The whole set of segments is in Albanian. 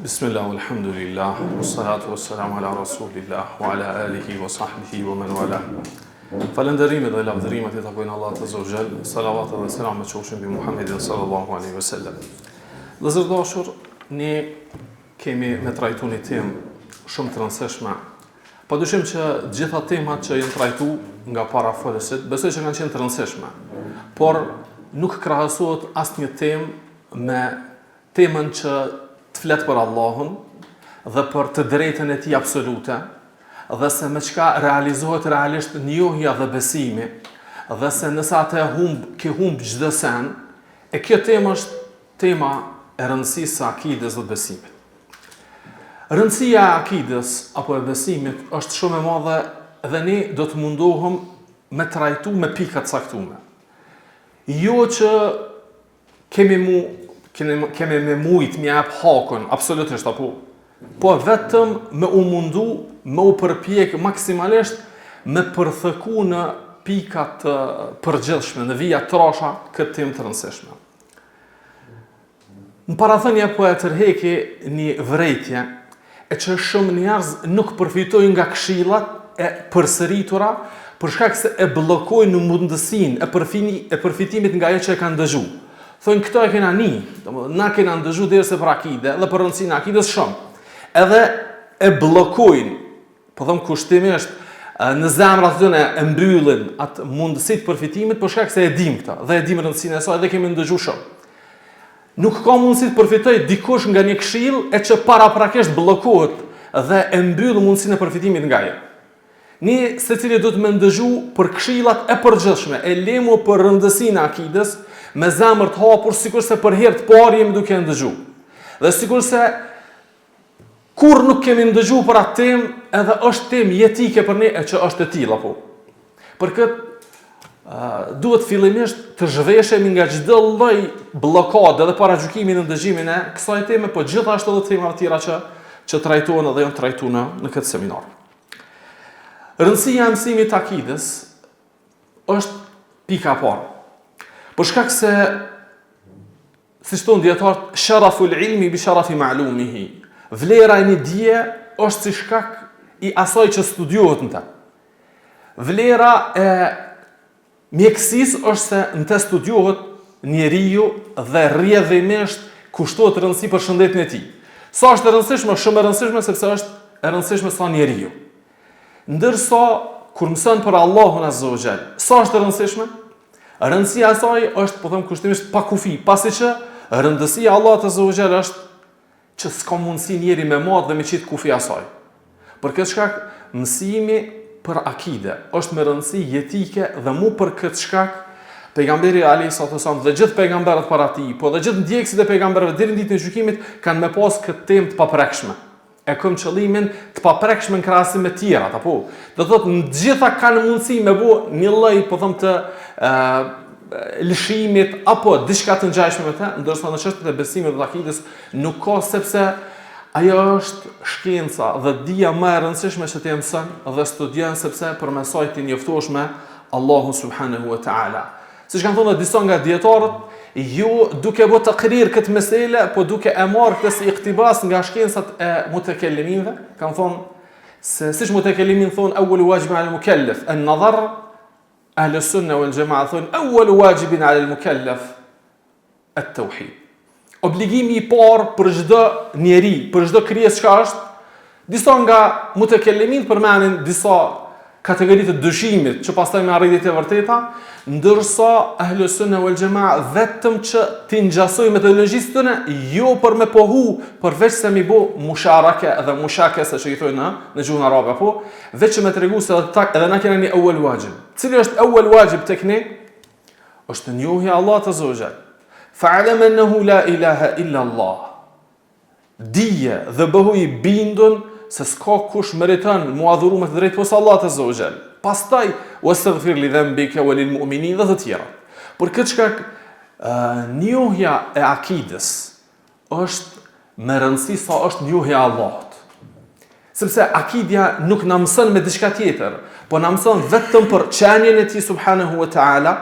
Bismillah, alhamdulillah, wassalatu wassalamu ala rasulillah, wa ala alihi wa sahbihi wa man wala. Falënderimet dhe lavdërimet i takojnë Allahut Azza wa Jall, salavat dhe selam të qofshin mbi Muhammedin sallallahu alaihi wasallam. Vëllezër dashur, ne kemi me trajtu një temë shumë të rëndësishme. Padyshim që gjitha temat që janë trajtu nga para folësit, besoj që kanë qenë të rëndësishme, por nuk krahasohet asnjë temë me temën që të flet për Allahun dhe për të drejtën e tij absolute, dhe se me çka realizohet realisht njohja dhe besimi, dhe se nëse atë ke humb çdo sen, e kjo temë është tema e rëndësisë së akides dhe besimit. Rëndësia e akides apo e besimit është shumë e madhe dhe ne do të mundohem me trajtu me pika të caktuara. Jo që kemi me mujt me jap hakun, absolutisht apo, po vetëm me u mundu, me u përpjek maksimalisht me përthëku në pika të përgjithshme, në vija trasha këtë temë të rëndësishme. Në parathënie po e tërheki një vërejtje e që shumë njerëz nuk përfitojnë nga këshillat e përsëritura për shkak se e bllokojnë në mundësinë e përfitimit nga ajo që e kanë dëgjuar. Thonë këto e kena ni, na kena ndëgju derse për akide dhe për rëndësinë e akides shumë. Edhe e bllokojnë, po them kushtimisht, në zemrat tyre e mbyllin atë mundësi të përfitimit për shkak se e dim këtë dhe e dim rëndësinë e saj dhe kemi ndëgju shumë. Nuk ka mundësi të përfitojë dikush nga një këshill e që paraprakisht bllokohet dhe e mbyll mundësinë e përfitimit nga ajo. Ne secili do të më ndëgju për këshillat e përgjithshme, e lemu për rëndësinë e akides, me zemër të hapur, sikur se për herë të parë jemi duke ndëgju. Dhe sikur se kur nuk kemi ndëgju për atë temë, edhe është temë jetike për ne e që është e tillë apo. Për këtë duhet fillimisht të zhveshemi nga çdo lloj bllokade dhe paragjykimi në ndëgjimin e kësaj teme, po gjithashtu edhe tema të tjera që trajtohen dhe janë trajtuar në këtë seminar. Rëndësia e mësimit të akides është pika e parë. Për shkak se, siç thonë dietarët, sharaful ilmi bi sharafi ma'lumihi. Vlera e një dije është si shkak i asaj që studiohet në të. Vlera e mjekësisë është se në të studiohet njeriu dhe rrjedhimisht kushtohet rëndësi për shëndetin e tij. Sa është e rëndësishme, shumë e rëndësishme sepse është e rëndësishme sa njeriu. Ndërsa kur mëson për Allahun Azza wa Jall, sa është e rëndësishme? Rëndësia e saj është, po them kushtimisht, pa kufi, pasi që rëndësia e Allahut Azza wa Jall është që s'ka mundësi njeri me madh dhe me qitë kufi asaj. Për këtë shkak, mësimi për akide është me rëndësi jetike dhe mu për këtë shkak, pejgamberi alayhi salatu wasallam dhe gjithë pejgamberët para tij, po dhe gjithë ndjekësit e pejgamberëve deri në ditën e gjykimit kanë me pas këtë temë të paprekshme. E kam qëllimin të paprekshme në krahasim me tjerat, apo do thotë në gjitha kanë mundësi me bu një lloj, po them, të lëshimit apo diçka të ngjashme me të, ndërsa në çështjet e besimit dhe akides nuk ka, sepse ajo është shkenca dhe dija më e rëndësishme që ti mëson dhe studion, sepse përmes saj ti njoftohesh me Allahun subhanahu wa taala. Siç kanë thënë disa nga dietarët, ju duke bërë të qrir këtë mesele, po duke e marrë këtë si iktibas nga shkencat e mutekelliminëve, kanë thonë se siç mutekellimin thonë awwalu wajibin 'ala al-mukallaf an-nazar, ahli sunna wal jamaa thonë awwalu wajibin 'ala al-mukallaf at-tauhid. Obligimi i parë për çdo njeri, për çdo krijesë çka është, disa nga mutekellimin përmendin disa kategori të dëshimit që pastaj me arritjet e vërteta, ndërsa ahlu sunna wal jamaa vetëm që ti ngjasoj metodologjisë tonë, jo për me pohu, përveç se mi bo musharake dhe mushakese që i thonë në gjuhën arabe, apo veç që me tregu se edhe na kena një awwal wajib. Cili është awwal wajib tek ne? Është njohja Allahut Azza wa Jall. Fa'lam annahu la ilaha illa Allah. Dije dhe bëhu i bindun se s'ka kush meriton mu adhuru me të drejtë posa Allahut Azza wa Jall. Pastaj wastaghfir li dhanbika wa lil mu'minin dhe të tjera. Për këtë shkak njohja e akides është me rëndësi sa është njohja e Allahut. Sepse akidja nuk na mëson me diçka tjetër, po na mëson vetëm për qenien e tij subhanahu wa taala,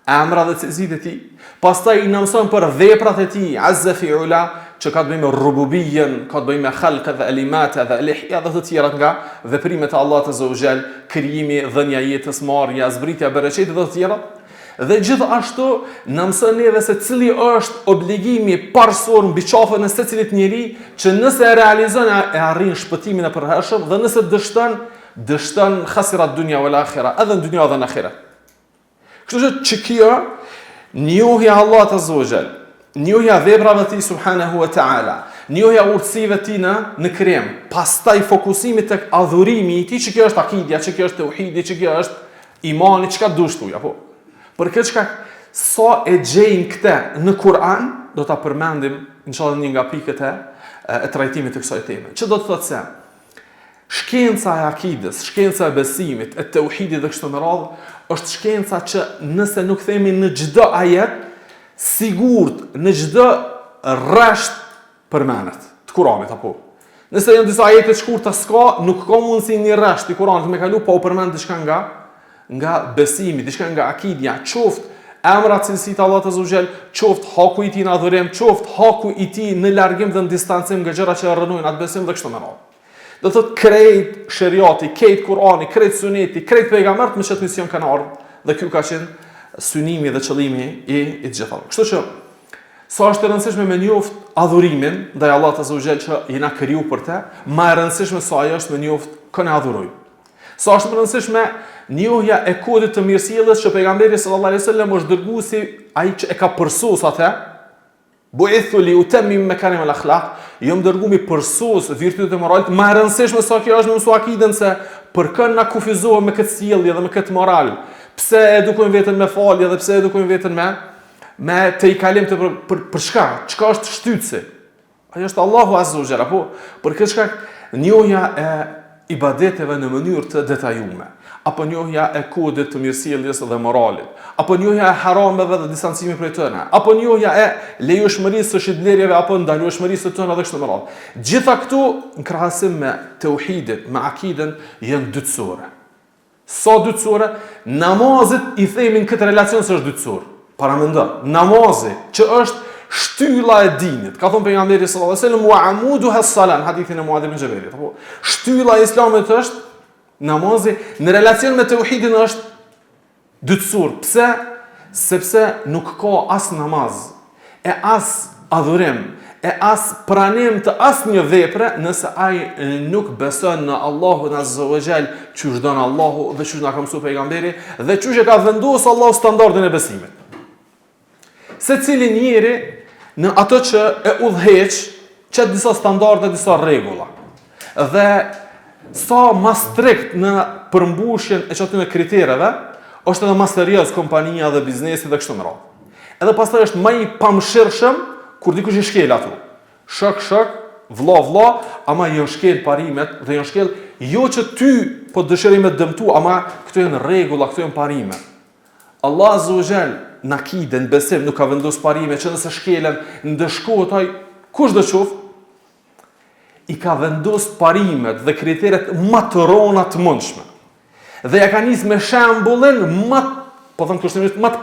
emra dhe cilësitë e tij. Pastaj i na mëson për veprat e tij azza fi ula, që ka të bëjë me rububijen, ka të bëjë me khalq dhe elimate dhe elihja dhe të tjera nga veprimet e Allahut azza wa jall, krijimi, dhënia jetës, marrja, zbritja e bereqetit dhe të tjera. Dhe gjithashtu na mëson neve se cili është obligimi parësor mbi qafën e secilit njeri që nëse e realizon e arrin shpëtimin e përhershëm dhe nëse dështon khasirat dunya wal akhirah, edhe në dunya dhe në ahiret. Kështu që kjo njohja Allahut azza wa jall, njohja veprave të tij subhanahu wa taala, njohja urtësive të tij në krijim, pastaj fokusimi tek adhurimi i tij, që kjo është akidja, që kjo është tauhidi, që kjo është imani, çka dush thuj apo. Për këtë shkak sa e gjejnë këtë në Kur'an, do ta përmendim inshallah një nga pikët e trajtimit të kësaj teme. Që do të thotë se shkenca e akidës, shkenca e besimit, e tauhidit dhe kështu me radhë, është shkenca që nëse nuk themi në çdo ajet, sigurt në çdo rresht përmendet të Kuranit apo. Nëse janë disa ajete të shkurta s'ka, nuk ka mundësi një rresht i Kuranit me kalu pa u përmend diçka nga besimi, diçka nga akidja, qoftë emrat cilësitë e Allahut azza wa jall, qoftë haku i tij në adhurim, qoftë haku i tij në largim dhe në distancim nga gjëra që rrënojnë atë besim dhe kështu me radhë. Do thotë krejt sheriati, krejt Kurani, krejt suneti, krejt pejgambert me çet mision kanë ardhur dhe ky ka qenë synimi dhe qëllimi i të gjithave. Kështu që sa është e rëndësishme me njoft adhurimin ndaj Allahut azza wa jall që jena kriju për të, më e rëndësishme sa ajo është me njoft kënë adhuroj. Sa është më rëndësishme njohja e kodit të mirësjelljes që pejgamberi sallallahu alaihi wasallam është dërguar si ai që e ka përsos atë. Bu'ithu li utammim makarim al-akhlaq, jam dërguar mi përsos virtytet e moralit, më e rëndësishme sa kjo është në mësu akiden se për kën na kufizohem me këtë sjellje dhe me këtë moral. Pse edukojmë veten me falje dhe pse edukojmë veten me te i kalim të për çka? Çka është shtytsi? Ajo është Allahu azza wa jalla, apo për këtë shkak njohja e ibadeteve në mënyrë të detajuar, apo njohja e kodit të mirësjelljes dhe moralit, apo njohja e harameve dhe distancimi prej tyre, apo njohja e lejueshmërisë së shitblerjeve apo ndalueshmërisë së tyre dhe kështu me radhë. Gjitha këtu në krahasim me tauhidin, me akiden janë dytësore. Sa dytësore? Namazit i themin këtë relacion se është dytësor. Para mendo, namazi që është shtylla e dinit. Ka thënë pejgamberi sallallahu alajhi wasallam wa amuduha as-salat, hadithin e Muadh ibn Jabalit. Apo shtylla e Islamit është namazi, në relacion me tauhidin është dytësor. Pse? Sepse nuk ka as namaz, e as adhurim, e as pranim të asnjë vepre nëse ai nuk beson në Allahun azza wa jall, çu don Allahu dhe çu na ka mësuar pejgamberi dhe çu e ka vendosur Allahu standardin e besimit. Secili njeri në ato që e udhëheq, çet disa standarde, disa rregulla. Dhe sa më strikt në përmbushjen e çatyre kritereve, është edhe më serioz kompania dhe biznesi dhe kështu me radhë. Edhe pastaj është më i pamshirshëm kur dikush i shkel ato. Shok, vlla, ama jo shkel parimet dhe jo shkel jo që ty po dëshiroj me dëmtu, ama këto janë rregulla, këto janë parime. Allah azza wa jall në akiden, besim, nuk ka vendosur parime që nëse shkelen, ndëshkohet ai kush do qoftë, i ka vendosur parimet dhe kriteret më të rona të mundshme. Dhe ja ka nisë me shembullin më, po them kushtimisht, më të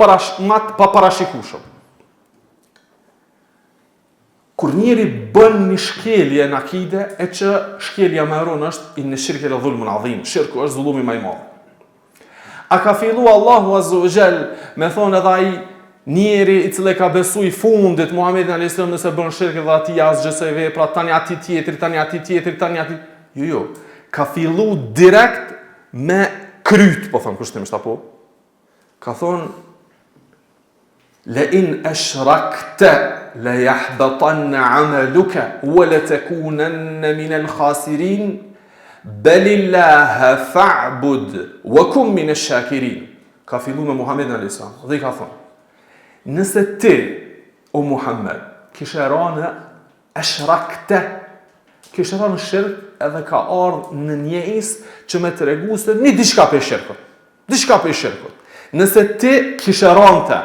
paparashikueshëm. Kur njeri bën një shkelje në akide, e që shkelja më e rëndë është në shirk e dhulmun adhim. Shirku është zullumi më i madh. A ka fillu Allahu azza wa jall me thonë edhe ai njeri i cili ka besu i fundit Muhamedit alayhis salam nëse bën shirk dhe ati asgjësoj vepra, tani ati tjetri, tani ati. Jo. Ka fillu direkt me kryt, po thon kushtimisht apo. Ka thonë la in ashrakta la yahbatanna 'amaluka wa la takunanna min al-khasirin. Belillaha fa'bud wa kum min ash-shakirin. Ka fillu me Muhamedit alayhis salam dhe i ka thonë: nëse ti o Muhammed kishe rënë ashrakte, kishe rënë shirk edhe ka ardhur në njëjës që me tregu se një diçka për shirkut. Nëse ti kishe rënë të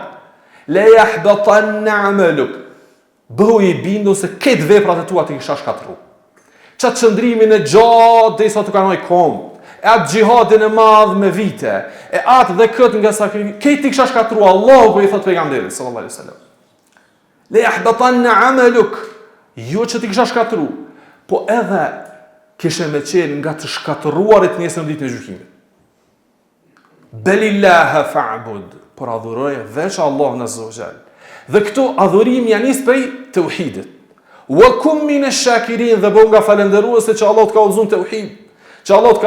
la yahbatanna 'amaluk, bëhu i bindur se këtë veprat e tua ti kisha shkatruar. Qatë qëndrimin e gjatë dhe i sa të kanoj kom, e atë gjihadin e madhë me vite, e atë dhe këtë nga sakrifik, këtë i kësha shkatrua, Allahu për i thot pejgamberit, sallallahu alaihi wasallam. Le yahbatanna 'amaluk Jo që ti kisha shkatru, po edhe kishe me qenë nga të shkatruarit nesër në ditën e gjykimit. Belillaha fa'bud, por adhuroje veç Allahun azza wa jall. Dhe këto adhurim janë nis prej tauhidit. Wa kum min ash-shakirin, dhe bëu nga falendëruese që Allah të ka udhëzuar tauhid, që Allah të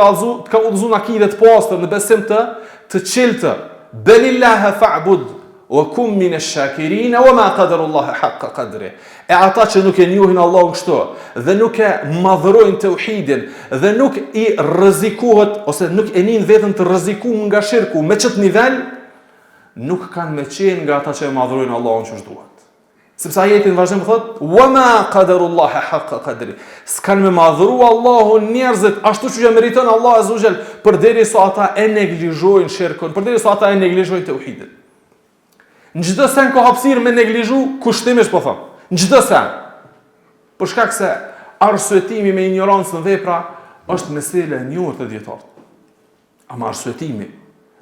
ka udhëzuar akide të pastër në besim të çeltë. Belillaha fa'bud wa kum min ash-shakirin wa ma qadarullaha haqqa qadri. E ata që nuk e njohin Allahun kështu dhe nuk e madhërojnë tauhidin dhe nuk i rrezikohet ose nuk e nin veten të rrezikuar nga shirku me çet nivel, nuk kanë me qenë nga ata që e madhërojnë Allahun që duhet. Sepse ajetin vazhdon thotë: "Wa ma qadarullaha haqqa qadri." S'kan me madhëru Allahun njerëzit ashtu që meriton Allah azza wa jall, përderisa ata e neglizhojnë shirkun, përderisa ata e neglizhojnë tauhidin. Në çdo sen ka hapësirë me neglizhu kushtimisht po them. Në çdo sen. Për shkak se arsyetimi me ignorancë në vepra është mesele e njohur të dietarët. Ama arsyetimi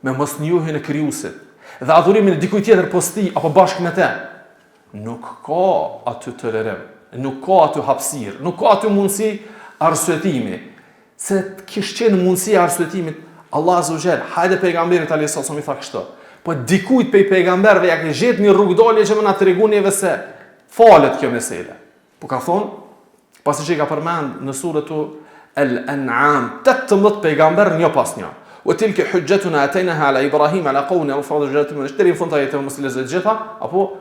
me mos njohjen e krijuesit dhe adhurimin e dikujt tjetër posti apo bashkë me te, nuk ka aty tolerim, nuk ka aty hapësirë, nuk ka aty mundësi arsyetimi. Se të kish qenë mundësi arsyetimit, Allah azza wa jall, hajde pejgamberit alayhis salam i tha kështu. Po dikujt pej pejgamberëve ja ke gjetë një rrugdalje që më na tregon neve se falet kjo mesele. Po ka thonë, pasi që i ka përmend në suratu Al-An'am, 18 pejgamber një pas një. Wa tilka hujjatuna ataynaha ala Ibrahim ala qawmi rafa'u darajatihim washtari fund ayatin muslimin e gjitha, apo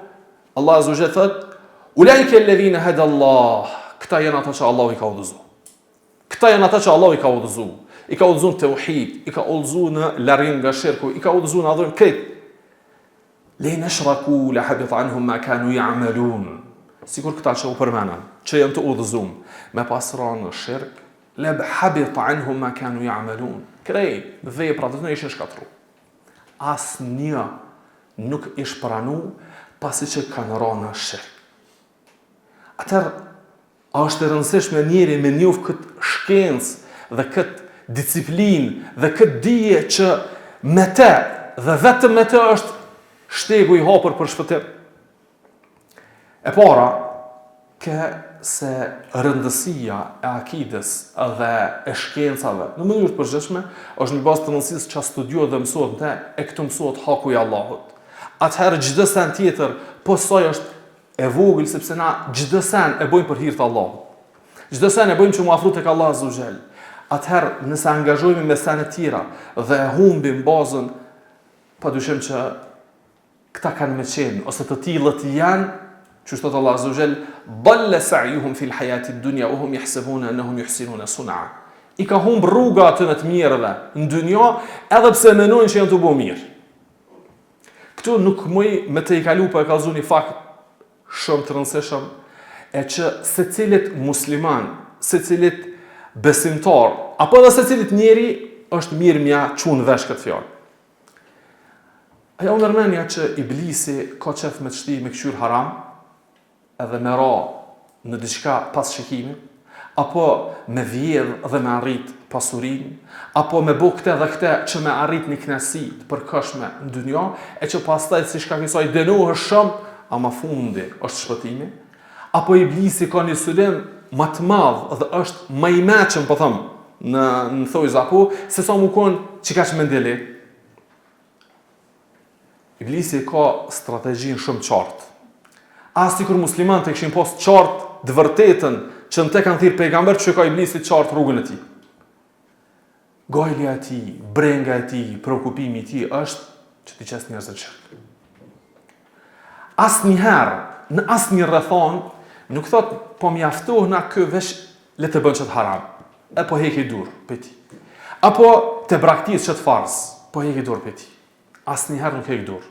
Allah azza wa jalla thot: "Ulaika alladhina hada Allah." Këta janë ata që Allahu i ka udhëzuar. Këta janë ata që Allahu i ka udhëzuar. I ka udhëzuar tauhid, i ka udhëzuar në largim nga shirku, i ka udhëzuar në adhurim këtë. Le nashraku la habita anhum ma kanu ya'malun. Sikur këta që u përmendën, që janë të udhëzuar me pasra në shirk, la habita anhum ma kanu ya'malun. Krej veprat do të ishin shkatruar. Asnjë nuk ish pranu pasi që kanë rënë në shirk. Atëherë, është e rëndësishme njëri me njoh këtë shkencë dhe këtë disiplinë dhe këtë dije që me te dhe vetëm me te është shtegu i hapur për shpëtim. E para, se rëndësia e akides dhe e shkencave në mënyrë të përgjithshme është një bazë të rëndësisë që studiohet dhe mësohet dhe e këtu mësohet haku i Allahut. Atëherë çdo sen tjetër po soi është e vogël sepse na çdo sen e bëjmë për hir të Allahut. Çdo sen e bëjmë që mu afrohet tek Allah azza wa jall. Atëherë nëse angazhohemi me sene të tjera dhe e humbim bazën, padyshim që këta kanë me qenë ose të tillët janë, që thot Allah azza wa jall: "Dalla sa'yuhum fil hayati ad-dunya wa hum yahsabuna annahum yuhsinuna sun'a." I ka humb rruga aty në të mirëve në dynjë, edhe pse mendojnë që janë të bëu mirë. Këtu nuk muj me të i kalu për e kalzu një fakt shumë të rëndësishëm, e që secilit musliman, secilit besimtar, apo edhe secilit njeri është mirë mja qunë vesh këtë fjallë. Aja unë nërmenja që iblisi ka qef me të shti me këqyr haram, edhe me ra në diçka pas shikimi, apo me vjedh dhe me arrit pasurin, apo me bo këte dhe këte që me arrit një knesi të përkëshme në dynja, e që pastaj si shka kësaj denohë shumë, ama fundi është shpëtimi, apo iblisi ka një sulim më të madhë dhe është më i meqëm, po thëmë, në thoj zaku, se sa mu konë që ka që mendili. Iblisi ka strategjin shumë qartë. As si kur musliman të këshin post qartë dë vërtetën që në te kanë thirë pejgamber që ka iblisi qartë rrugën e ti. Gojlja e ti, brenga e ti, preokupimi i ti është që ti qes njerëzë të qërë. Asë njëherë, në asë një rrethon, nuk thot, po mjaftoh na kë vesh le të bën që të haram, e po heki dur për ti. Apo të braktis që të farës, po heki dur për ti. Asë njëherë nuk heki dur.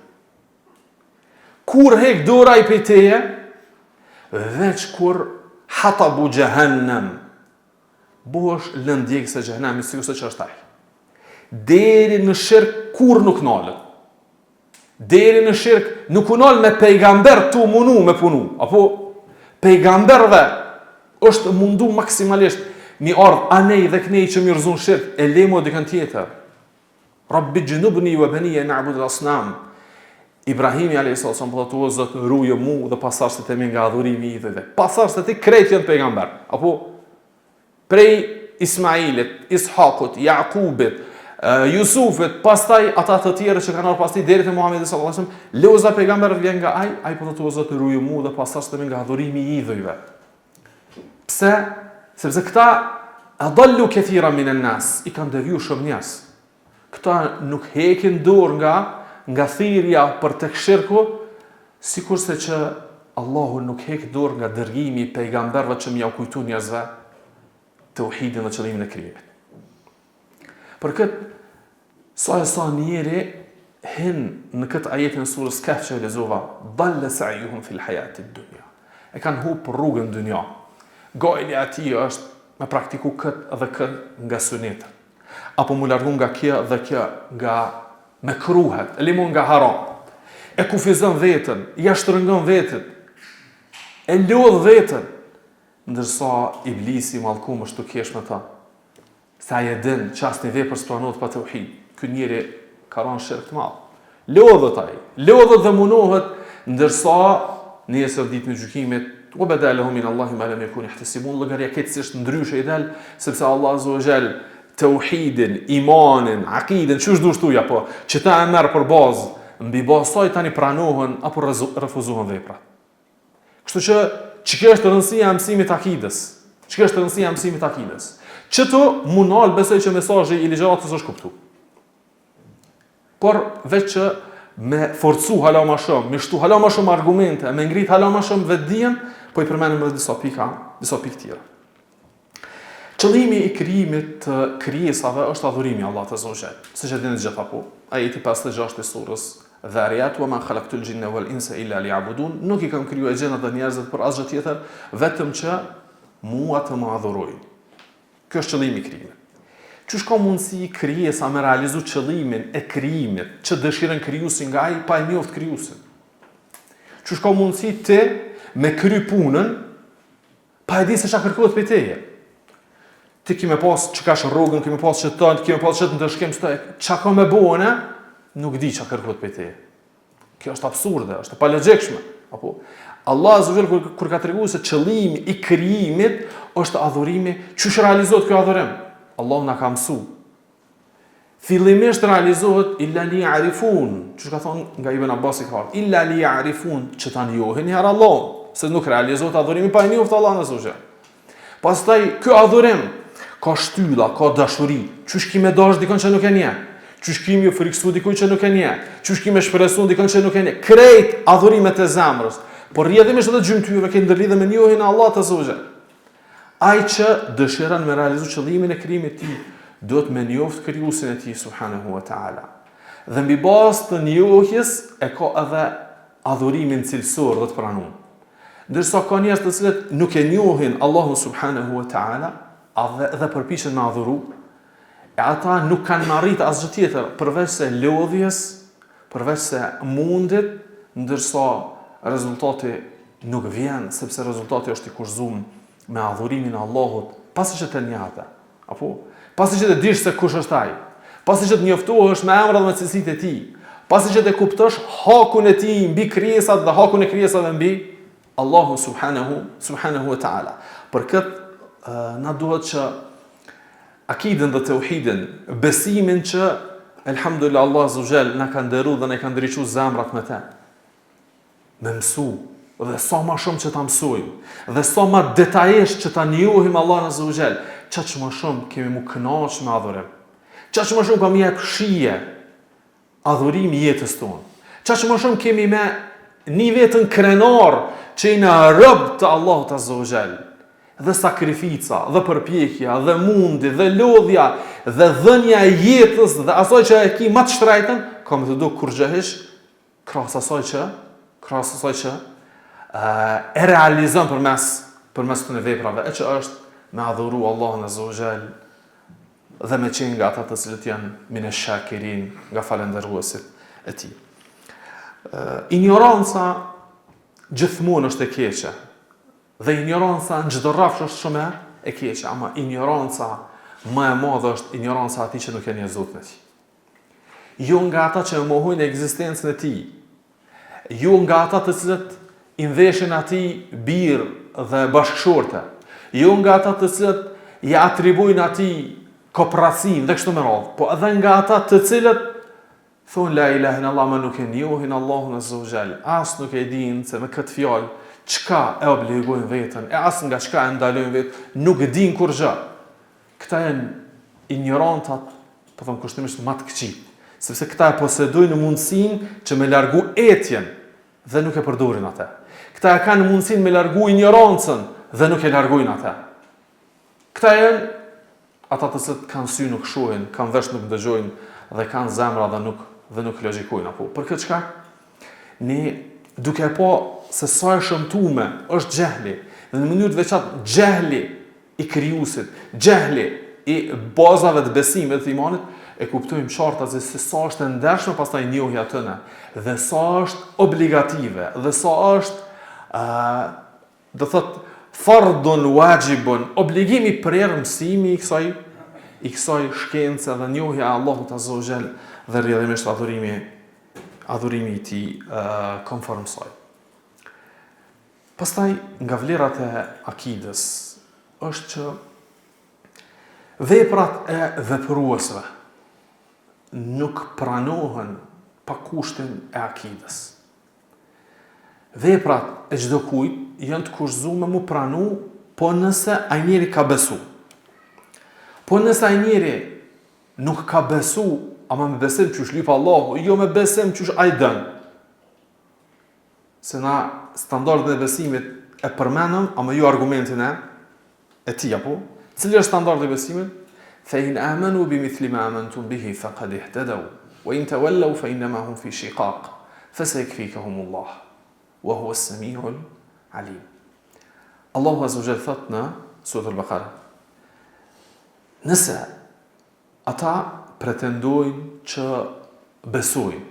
Kur hek dura i për teje, veç kur hatabu gjehennem, bu është lëndjekë se gjehennem, si kusë që është taj. Deri në shirk kur nuk nalët. Deri në shirk nuk unal me pejgamber të munu me punu. Apo pejgamberve është mundu maksimalisht mi ardhë anej dhe knej që mi rëzun shirk, e lemo dhe kanë tjetër. Rabbi gjënubni vë bënije në abud asnam. Ibrahimi a.s. po thotë o Zot, ruaj mu dhe pasardhësit e mi nga adhurimi i idhujve. Pasardhësit e krejt janë pejgamber. Apo prej Ismailit, Ishakut, Jakubit, Jusufit, pastaj ata të tjerë që kanë ardhur pas tij deri te Muhamedi sallallahu alaihi wasallam, loza pejgamberët vjen nga ai po thotë o Zot, ruaj mu dhe pasardhësit e mi nga adhurimi i idhujve. Pse? Sepse këta adallu kathira minan nas, i kanë deviju shumë njerëz. Këta nuk hekin dorë nga thirrja për tek shirku, sikurse që Allahu nuk hek dorë nga dërgimi i pejgamberëve që më kujtu njerëzve tauhidin dhe qëllimin e krijimit. Për këtë, sa njeri hin në këtë ajetin e surës Kahf që e lexova, dalla sa'yuhum fil hayatid dunya. E kanë hup rrugën dynja. Gojli ati është me praktiku këtë dhe këtë nga sunetë. Apo mu largu nga kjo dhe kjo nga me kruhet, limun nga haram. E kufizon vetën, ja shtrëngon vetën, e lodh vetën, ndërsa iblisi mallkum është të kesh me ta. Sa e din çast një vepër s'pranohet pa tauhid. Ky njeri ka rënë shirk të madh. Lodhet ai, lodhet dhe munohet, ndërsa nesër ditën e gjykimit وبدالهم من الله ما لم يكونوا يحتسبون llogaria keqësisht ndryshe i dal sepse Allah azza wa jall tauhidin, imanin, aqiden, çu dush thuaj apo që ta e merr për bazë, mbi bazë saj tani pranohen apo refuzohen veprat. Kështu që ç'kjo është rëndësia e mësimit të akides. Ç'kjo është rëndësia e mësimit të akides. Çto munal besoj që mesazhi i ligjëratës është kuptuar. Por veç që me forcu hala ma shumë, me shtu hala ma shumë argumente, me ngrit hala ma shumë vetdijen, po i përmenim edhe disa pikë tjera. Qëllimi i krijimit të krijesave është adhurimi Allah të Zogjel. Se që dini gjitha po, ajeti 56 i surës Dhariyat, wa ma khalaqtul jinna wal insa illa liya'budun, nuk i kam krijuar gjinat dhe njerëzit për asgjë tjetër, vetëm që mua të më adhurojnë. Kjo është qëllimi i krijimit. Qysh ka mundësi krijesa me realizu qëllimin e krijimit që dëshiron krijuesi nga ai pa e njoft krijuesin? Qysh ka mundësi ti me kry punën pa e di se çka kërkohet prej teje? Ti kime pas që ka rrogën, kime pas që të kime pas që të ndërshkim së çka ka me bone, nuk di çka kërkohet prej teje. Kjo është absurde, është pa logjikshme. Apo Allah azza wa jall kur ka treguar se qëllimi i krijimit është adhurimi, çysh realizohet ky adhurim? Allah na ka mësu. Fillimisht realizohet illa li ya'rifun, që ka thonë nga Ibn Abbas i ka illa li ya'rifun, që ta njohin herë Allah, se nuk realizohet adhurimi pa njoft Allah në zogjë. Pastaj ky adhurim ka shtylla, ka dashuri. Çysh kime dash dikon që nuk e nje? Çysh kime friksu dikon që nuk e nje? Çysh kime shpresu dikon që nuk e nje? Krejt adhurimet e zemrës, por rrjedhimisht edhe gjymtyrëve që ndërlidhen me njohjen e Allah të zogjë. Ai që dëshiron me realizu qëllimin e krijimit të tij, duhet me njoft krijuesin e tij subhanahu wa taala. Dhe mbi bazë të njohjes e ka edhe adhurimin cilësor dhe të pranuar. Ndërsa ka njerëz të cilët nuk e njohin Allahun subhanahu wa taala, dhe përpiqen me adhuru, e ata nuk kanë arritur asgjë tjetër përveç se lodhjes, përveç se mundit, ndërsa rezultati nuk vjen, sepse rezultati është i kurzuar me adhurimin e Allahut, pasi që të njëjta. Apo pasi që të dish se kush është ai, pasi që të njoftohesh me emrat dhe me cilësitë e tij, pasi që të kuptosh hakun e tij mbi krijesat dhe hakun e krijesave mbi Allahu subhanahu wa taala. Për këtë na duhet që akiden dhe tauhidin, besimin që elhamdulillah Allah azza wa jall na ka ndëruar dhe na ka ndriçuar zemrat me të. Me mësu, dhe sa ma shumë që ta mësojmë, dhe sa ma detajisht që ta njohim Allah azza wa jall, çaq më shumë kemi mu kënaqur me adhurim. Çaq më shumë kemi jep shije adhurimi jetës tonë. Çaq më shumë kemi me një vetën krenar që i në rob të Allahut azza wa jall. Dhe sakrifica, dhe përpjekja, dhe mundi, dhe lodhja, dhe dhënia e jetës, dhe asaj që e ki më të shtrejtën, ka me të do kur gjëhish, krahas asaj që e realizon përmes të në veprave, e që është me adhuru Allahun azza wa jall dhe me qenë nga ata të cilët janë mine shakirin, nga falendëruesit e tij. Ignoranca gjithmonë është e keqe, dhe ignoranca në çdo rrafsh është shumë e keqe, ama ignoranca më e madhe është ignoranca atij që nuk e njeh Zotin e tij. Jo nga ata që mohojnë ekzistencën e tij, jo nga ata të cilët i ndheshin atij birë dhe bashkëshorte, jo nga ata të cilët ja atribuojnë atij kooperacinë dhe kështu me radhë, po edhe nga ata të cilët thonë la ilaha illallah ma nuk e njohin Allahun azza wa jall, as nuk e dinë se me këtë fjalë çka e obligojnë veten, e as nga çka e ndalojnë veten, nuk e dinë kur gjë. Këta janë ignorantat, po them kushtimisht më të këqij, sepse këta e posedojnë mundësinë që me largu etjen dhe nuk e përdorin atë. Këta e kanë mundësinë me largu ignorancën dhe nuk e largojnë atë. Këta janë ata të cilët kanë sy nuk shohin, kanë vesh nuk dëgjojnë dhe kanë zemra dhe nuk logjikojnë apo. Për këtë çka ne duke po se sa e shëmtume është xehli, dhe në mënyrë të veçantë xehli i krijuesit, xehli i bazave të besimit të imanit, e kuptojmë qartë se sa është e ndershme pastaj njohja tëne, dhe sa është obligative, dhe sa është do thot fardun wajibun, obligimi për mësimi i kësaj shkence dhe njohja e Allahut azza wa jall dhe rrjedhimisht adhurimi i tij konform saj. Pastaj nga vlerat e akides është që veprat e vepruesve nuk pranohen pa kushtin e akides. Veprat e çdo kujt janë të kushtuar mu pranu, po nëse ai njeri ka besu. Po nëse ai njeri nuk ka besu, ama me besim që shlyp Allahu, jo me besim që ai dën. Se na standardin e besimit e përmenëm, ama jo argumentin e tij apo. Cili është standardi i besimit? Fa in amanu bimithli ma amantum bihi faqad ihtadaw, wa in tawallaw fa innama hum fi shiqaq, fasayakfikahumullah, wa huwa as-sami'ul alim. Allahu azza wa jalla thot në Surah Al-Baqara: nëse ata pretendojnë që besojnë,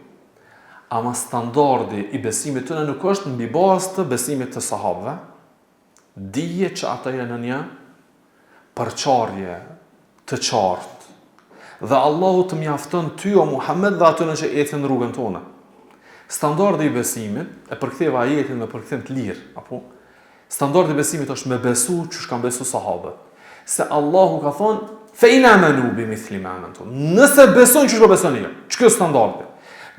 ama standardi i besimit tëne nuk është mbi bazë të besimit të sahabëve, dije që ata janë në një përçarje të qartë. Dhe Allahu të mjafton ty o Muhammed dhe atyre që ecën në rrugën tonë. Standardi i besimit, e përktheva ajetin me përkthim të lirë, apo standardi i besimit është me besu që kanë besu sahabët. Se Allahu ka thonë fe in amanu bimithli ma amantum. Nëse besojnë që shko besoni jo. Ç'kjo standardi?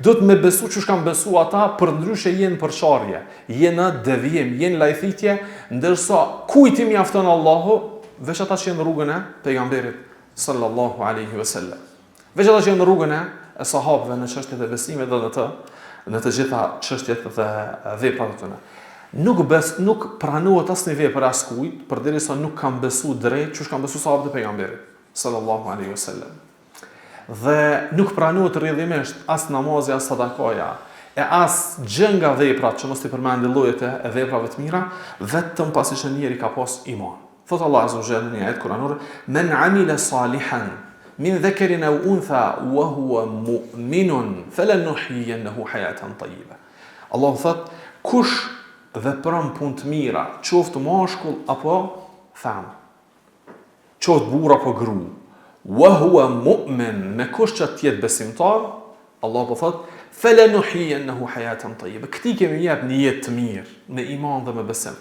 Do të me besu që shkanë besu ata, për ndryshe jenë përçarje, jenë devijim, jenë lajthitje, ndërsa kujt i mjafton Allahu, veç ata që jenë në rrugën e pejgamberit sallallahu alaihi wasallam. Veç ata që jenë në rrugën e sahabëve në çështjet e besimit dhe në të gjitha çështjet dhe veprat e tyre. Nuk pranohet asnjë vepër askujt përderisa nuk kanë besu drejt që kanë besu sahabët e pejgamberit sallallahu alaihi wasallam. Dhe nuk pranohet rrjedhimisht as namazi, as sadakaja, e as gjë nga veprat që mos i përmendi llojet e veprave të mira, vetëm pasi që njeri ka pas iman. Thot Allah azza wa jalla në ajet kuranore: "Men amila salihan min dhakarin aw untha wa huwa mu'minun falanuhyiyannahu hayatan tayyiba." Allah thot, kush vepron punë të mira, qoftë mashkull apo femër, qoftë burr apo gruë, wa huwa mu'min, me kush që të jetë besimtar, Allah po thot, falanuhyiyannahu hayatan tayyiba. Këtij kemi jep një jetë të mirë, me iman dhe me besim.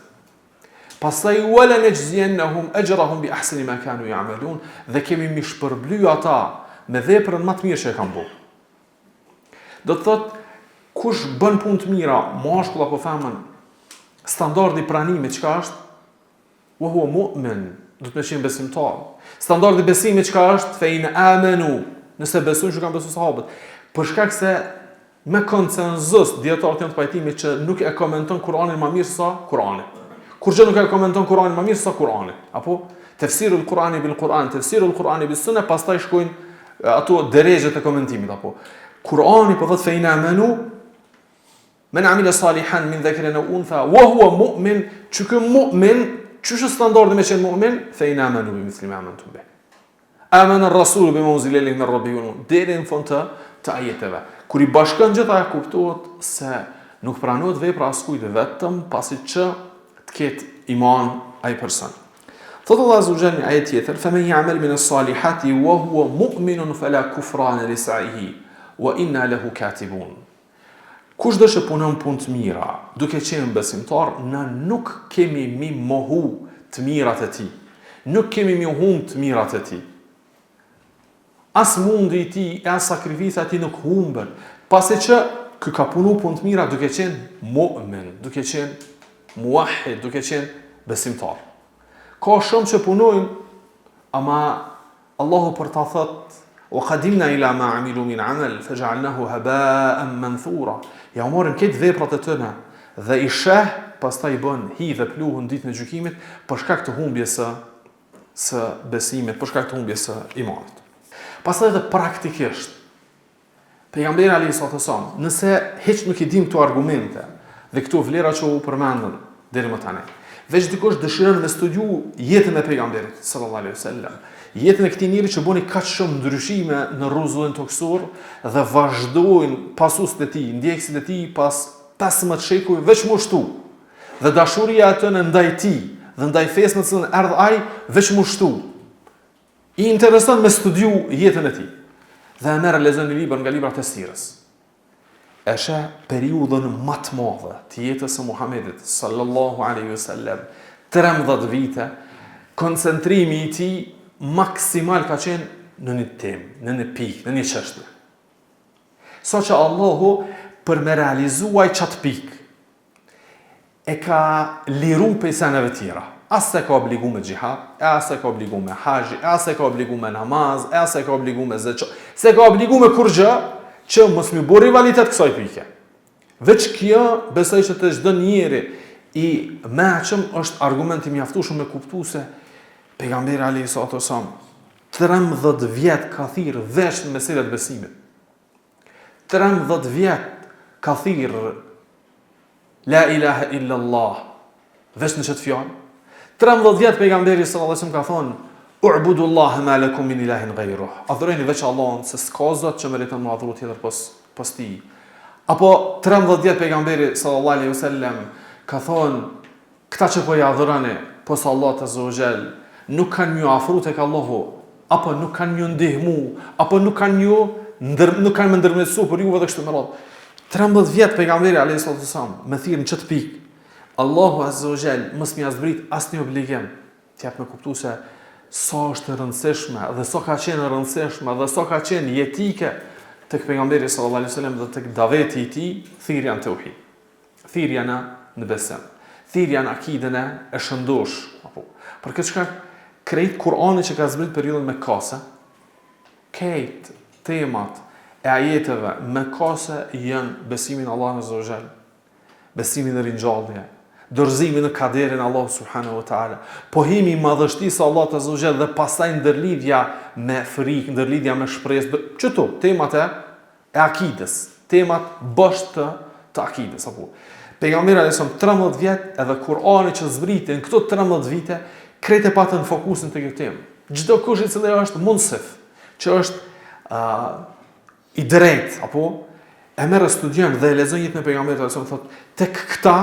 Pastaj wala najziyannahum ajrahum bi ahsani ma kanu ya'malun, dhe kemi mi shpërbly ata me veprën më të mirë që e kanë bërë. Do të thot, kush bën punë të mira, mashkull apo femër, standardi i pranimit çka është? Wa huwa mu'min, do të qenë besimtar. Standardi i besimit çka është? Fe in amanu, nëse besojnë që kanë besuar sahabët. Për shkak se me konsenzus dietarët janë të pajtimit që nuk e komenton Kur'anin më mirë sa Kur'ani. Kur gjë nuk e komenton Kur'anin më mirë sa Kur'ani. Apo tafsirul Kur'ani bil Kur'an, tafsirul Kur'ani bis Sunnah, pastaj shkojnë ato derexhet e komentimit apo. Kur'ani po thot fe in amanu men amila salihan min dhakarin aw untha wa huwa mu'min, çka mu'min, çu standardi me qenë mu'min, fe in amanu bimithli ma amantum bih. Amana ar-rasul bima unzila ilayhi min rabbihim, deri në fund të ajeteve. Kur i bashkon gjitha e kuptohet se nuk pranohet vepra askujt vetëm pasi që të ketë iman ai person. Thot Allah azza wa jalla në ajet tjetër: "Faman ya'mal min as-salihati wa huwa mu'minun fala kufrana li sa'ihi wa inna lahu katibun." Kush do që punon punë të mira, duke qenë besimtar, na nuk kemi mi mohu të mirat e tij. Nuk kemi mi humb të mirat e tij. As mundi i tij, as sakrifica e tij nuk humben, pasi që ky ka punu punë të mira duke qenë mu'min, duke qenë muwahhid, duke qenë besimtar. Ka shumë që punojnë, ama Allahu për ta thot وَقَدِمْنَا إِلَى مَا عَمِلُوا مِنْ عَمَلٍ فَجَعَلْنَاهُ هَبَاءً مَنْثُورًا. Ja u marrin këtë veprat e tyre dhe i sheh, pastaj i bën hi dhe pluhun ditën e gjykimit për shkak të humbjes së besimit, për shkak të humbjes së imanit. Pastaj edhe praktikisht, pejgamberi alayhis salam, nëse hiç nuk i dim këto argumente dhe këto vlera që u përmendën deri më tani, veç dikush dëshiron me studiu jetën e pejgamberit sallallahu alaihi wasallam, jetën e këtij njeri që bëni kaq shumë ndryshime në rrezullin toksor dhe vazhdojnë pasuesit e tij, ndjekësit e tij pas 15 shekuj veç më shtu. Dhe dashuria e tyre ndaj tij dhe ndaj fesë në cilën erdhi ai veç më shtu. I intereson me studiu jetën e tij. Dhe e merr lexon një libër nga librat e sirës. E sheh periudhën më të madhe të jetës së Muhamedit sallallahu alaihi wasallam, 13 vite, koncentrimi i tij maksimal ka qenë në një temë, në një pikë, në një çështje. Sa që Allahu për me realizuaj qatë pikë, e ka liru për seneve tjera. As se ka obligu me gjihad, as se ka obligu me hajj, as se ka obligu me namaz, as se ka obligu me zeqo, se ka obligu me kur gjë që mos mi bo rivalitet kësaj pike. Veç kjo, besoj që të çdo njeri i meqëm është argument i mjaftueshëm me kuptu se pejgamberi alayhis salam 13 vjet ka thirrë vesh në meselet besimit. 13 vjet ka thirrë la ilaha illa Allah vesh në çet fjalë. 13 vjet pejgamberi sallallahu alaihi wasallam ka thonë u'budullaha ma lakum min ilahin ghayruh. Adhuroni veç Allahun, se s'ka zot që meriton me adhuru tjetër pas tij. Apo 13 vjet pejgamberi sallallahu alaihi wasallam ka thonë këta që po i adhuroni pos Allahut azza wa jall nuk kanë mjë afru tek Allahu, apo nuk kanë mjë ndihmu, apo nuk kanë më ndërmjetësu për juve dhe kështu me radhë. 13 vjet pejgamberi alayhis salam me thirrën në çet pikë. Allahu azza wa jall mos më zbrit asnjë obligim. T'jap me kuptu se sa është e rëndësishme dhe sa ka qenë e rëndësishme dhe sa ka qenë jetike tek pejgamberi sallallahu alaihi wasallam dhe tek daveti i tij, thirrja në tauhid. Thirrja në besim. Thirrja në akiden e shëndosh, apo për këtë shkak krejt Kur'ani që ka zbrit periudhën me kase, krejt temat e ajeteve me kase janë besimin Allah azza wa jall, besimin në ringjallje, dorëzimin në kaderin Allah subhanahu wa taala, pohimi i madhështisë së Allahut azza wa jall dhe pastaj ndërlidhja me frikë, ndërlidhja me shpresë, çto temat e akides, temat bosh të akides apo. Pejgamberi alayhis salam 13 vjet edhe Kur'ani që zbritin këto 13 vite krejt e patën fokusin të kjo temë. Çdo kush i cili është munsif, që është i drejt, apo e merr studion dhe e lexon jetën e pejgamberit alayhis salam, thotë tek këta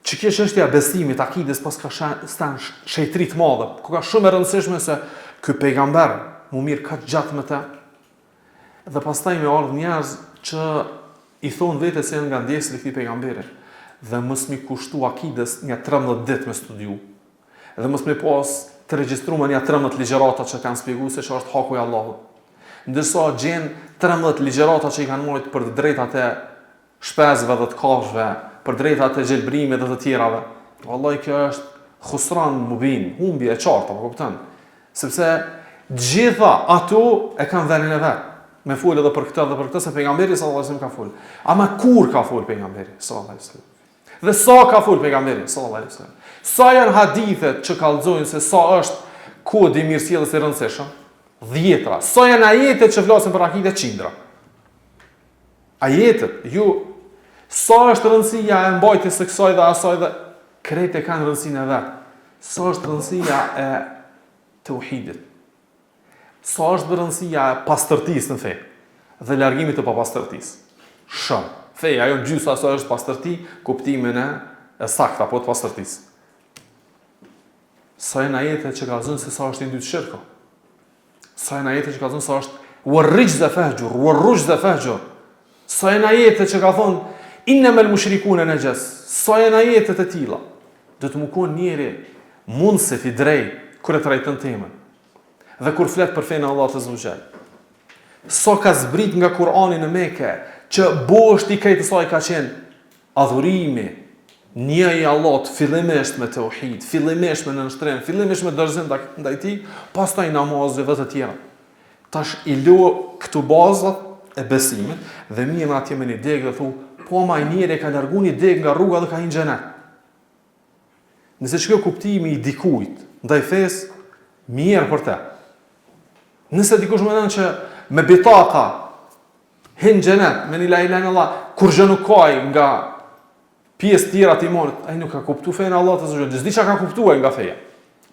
që kjo çështja e besimit, akides pas ka stan shejtri të madhe, ku ka shumë e rëndësishme se ky pejgamber mu mirë ka gjatë me të. Dhe pastaj me ardh njerëz që i thonë vetes se janë nga ndjekësit e këtij pejgamberi dhe mos mi kushtu akides një 13 ditë me studiu. Dhe mos me pas të regjistruar një 13 ligjërata që kanë shpjeguar se ç'është haku i Allahut. Ndërsa gjen 13 ligjërata që i kanë marrë për të drejtat e shpezëve dhe të kafshëve, për drejtat e gjelbrimit dhe të tjerave. Wallahi kjo është khusran mubin, humbje e qartë, apo kupton? Sepse gjitha ato e kanë vendin e vet. Me fol edhe për këtë dhe për këtë se pejgamberi sallallahu alajhi wasallam ka fol. Ama kur ka fol pejgamberi sallallahu alajhi wasallam? Dhe sa ka fol pejgamberi sallallahu alajhi wasallam? Sa janë hadithet që kallëzojnë se sa është kodi i mirësjelljes së rëndësishëm? 10. Sa janë ajetet që flasin për akide? 100. Ajetet, sa është rëndësia e mbajtjes së kësaj dhe asaj dhe krejt e kanë rëndësinë e vet. Sa është rëndësia e tauhidit? Sa është rëndësia e pastërtisë në fe dhe largimit të papastërtisë? Shumë. Feja ajo gjysa sa është pastërti, kuptimin e saktë apo të pastërtisë. Sa janë ajetet që kallëzojnë se sa është i ndytë shirku. Sa janë ajetet që kallëzojnë se sa është warrijz dhe fahjur, warrujz dhe fahjur. Sa janë ajete që ka thonë innamal mushrikuna najas. Sa janë ajetet e tilla. Do të më kon njëri mundësit i drejt kur e trajton temën. Dhe kur flet për fenë Allahut azza wa jall. Sa ka zbrit nga Kurani në Mekë që boshti krejt saj ka qenë adhurimi një i Allahut fillimisht me tauhid, fillimisht me nënshtrem, fillimisht me dorëzim ndaj tij, pastaj namazet dhe të tjera. Tash i lo këtu bazat e besimit dhe mirë atje me një degë dhe thu, po ma i njëri ka largu një degë nga rruga dhe ka hinë xhenet. Nëse që kjo kuptimi i dikujt ndaj fesë, mirë për te. Nëse dikush më nënë që me bitaka hinë xhenet, me një la ilaha illallah, kur gjë nuk kaj nga pjesë tjera të imanit, ai nuk ka kuptu fejnë Allah të zëgjën, s'di që ka kuptu nga feja.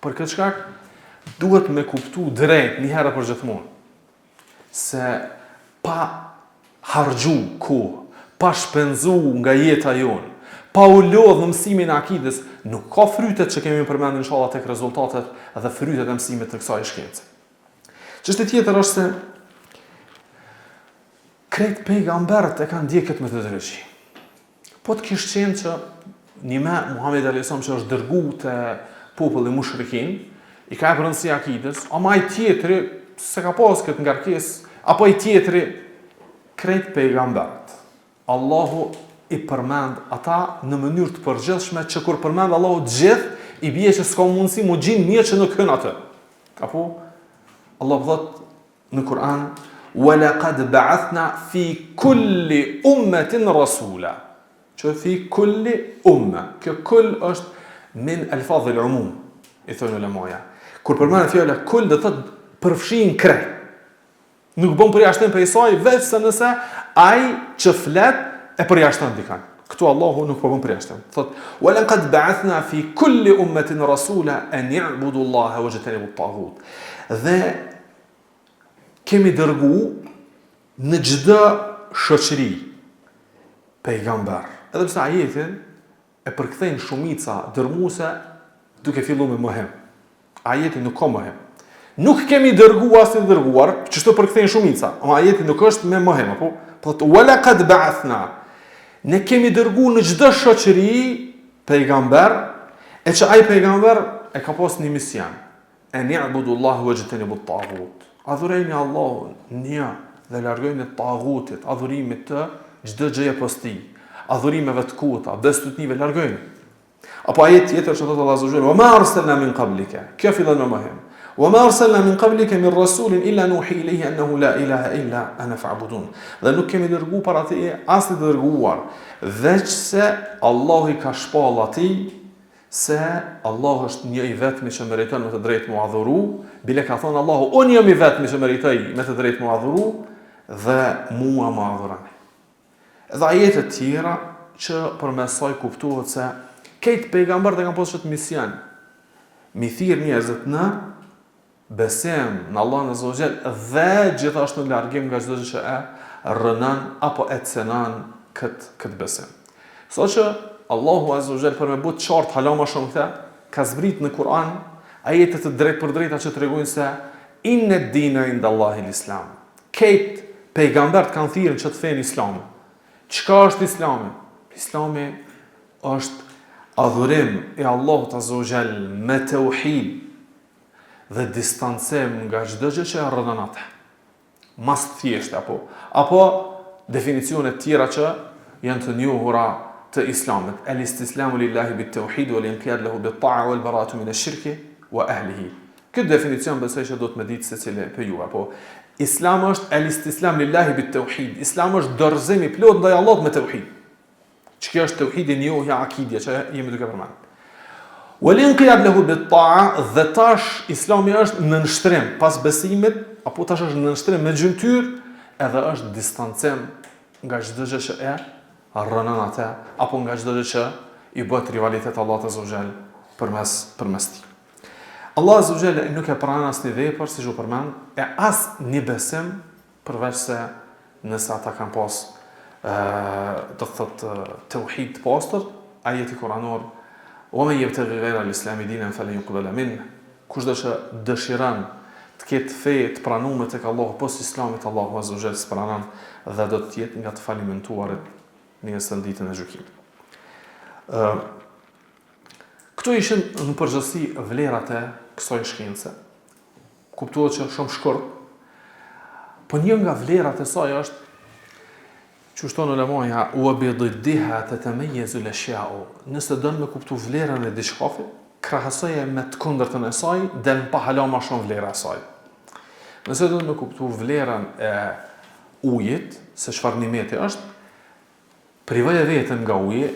Për këtë shkak, duhet me kuptu drejt një herë për gjithmonë. Se pa hargju kohë, pa shpenzu nga jeta jonë, pa u lodhë në mësimin e akides, nuk ka frytet që kemi përmendë inshallah tek rezultatet dhe frytet e mësimit të kësaj shkencë. Çështja tjetër është se krejt pejgamberët e kanë ndjekë këtë metodologji. Po të kishë qenë që një me Muhammed a.s. që është dërgu të populli mushrikin, i ka e përëndësi akides, ama i tjetëri, se ka pas këtë ngarkes, apo i tjetëri, krejt pejgamberët. Allahu i përmend ata në mënyrë të përgjithshme që kur përmend Allahu të gjithë, i bie që s'ka mundësi mu gjinë një që nuk hyn atë. Apo Allah thot në Kur'an, وَلَقَدْ بَعَثْنَا فِي كُلِّ أُمَّةٍ رَسُولًا. Që fi kulli umme. Kjo kull është min elfadh il umum, i thonë ulemaja. Kur përmendë fjala kull do thotë përfshin krejt. Nuk bën përjashtim për isaj vetëm nëse ai që flet e përjashton dikan. Këtu Allahu nuk po bën përjashtim. Thotë وَلَقَدْ بَعَثْنَا فِي كُلِّ أُمَّةٍ رَسُولًا أَنِ اعْبُدُوا اللَّهَ وَاجْتَنِبُوا الطَّاغُوتَ. Dhe kemi dërgu në çdo shoqëri pejgamber. Edhe pse ajetin e përkthejnë shumica dërmuese duke filluar me mohem. Ajeti nuk ka mohem. Nuk kemi dërgu as të dërguar, që çto përkthejnë shumica, ama ajeti nuk është me mohem, apo thotë وَلَقَدْ بَعَثْنَا. Ne kemi dërgu në çdo shoqëri pejgamber, e që ai pejgamber e ka pas një mision. En i'budu Allahu wajtanibu at-taghut. Adhurojeni Allahun një dhe largojeni tagutit, adhurimit të çdo gjëje posti. Adhurimeve të kota, bestutnive largojnë. Apo ajet tjetër që thotë Allah azza wa jalla, "Wa ma arsalna min qablika." Kjo fillon me mohem. "Wa ma arsalna min qablika min rasulin illa nuhi ilayhi annahu la ilaha illa ana fa'budun." Dhe nuk kemi dërguar para te as të dërguar, veç se Allahu i ka shpall atij se Allah është një i vetmi që meriton me të drejtë mu adhuru, bile ka thonë Allahu, unë jam i vetmi që meritoj me të drejtë mu adhuru, dhe mua mu adhurani. Edhe ajetet tjera që përmes saj kuptohet se këtë pejgamberët e kanë pasur këtë mision. Mi thirr njerëzit në besim në Allahun azza wa jall dhe gjithashtu në largim nga çdo gjë që e rënon apo e cenon këtë besim. Saqë Allahu azza wa jall për me bëu të qartë hala më shumë këtë, ka zbrit në Kur'an ajetet të drejtë për drejta që tregojnë se inna ad-dina inda Allahi l-Islam. Këtë pejgamberët kanë thirrën që të fenë Islamin. Çka është Islami? Islami është adhurim e Allahut azza wa jall me tauhid dhe distancim nga çdo gjë që rrënon atë. Mas thjesht apo definicione tjera që janë të njohura të Islamit. El-istislamu lillahi bit-tauhid wal-inqiyad lahu bit-ta'a wal-bara'atu min ash-shirki wa ahlihi. Këtë definicion besoj që do të më ditë secili për ju apo Islam është el-istislam lillahi bit-tauhid. Islam është dorëzim i plot ndaj Allahut me tauhid. Çka është tauhidi njohja akidja që jemi duke përmendur. Wal-inqiyad lahu bit-ta'a, dhe tash Islami është në nënshtrim pas besimit, apo tash është në nënshtrim me gjymtyr, edhe është distancim nga çdo gjë që e rrënon atë, apo nga çdo gjë që i bëhet rivalitet Allahut azza wa jall përmes tij. Allah azza wa jall nuk e pranon as një vepër, siç u përmend, e as një besim, përveç se nëse ata kanë pas do të thotë tauhid të pastër, ajeti kuranor وَمَنْ يَبْتَغِ غَيْرَ الْإِسْلَامِ دِينًا فَلَنْ يُقْبَلَ مِنْهُ. Kushdo që dëshiron të ketë fe të pranuar tek Allahu, pos Islamit Allahu Azza wa Jall s'pranon dhe do të jetë nga të falimentuarit në ditën e gjykimit. Këto ishin në përgjithësi vlerat e kësaj shkence. Kuptohet që shumë shkurt, po një nga vlerat e saj është që shtonë ulemaja u abididdiha tatamayyazu al-ashya'u. Nëse don me kuptu vlerën e diçkafit, krahasoje me të kundërtën e saj, del pa hala më shumë vlera e saj. Nëse don me kuptu vlerën e ujit, se çfarë nimeti është, privoje veten nga uji,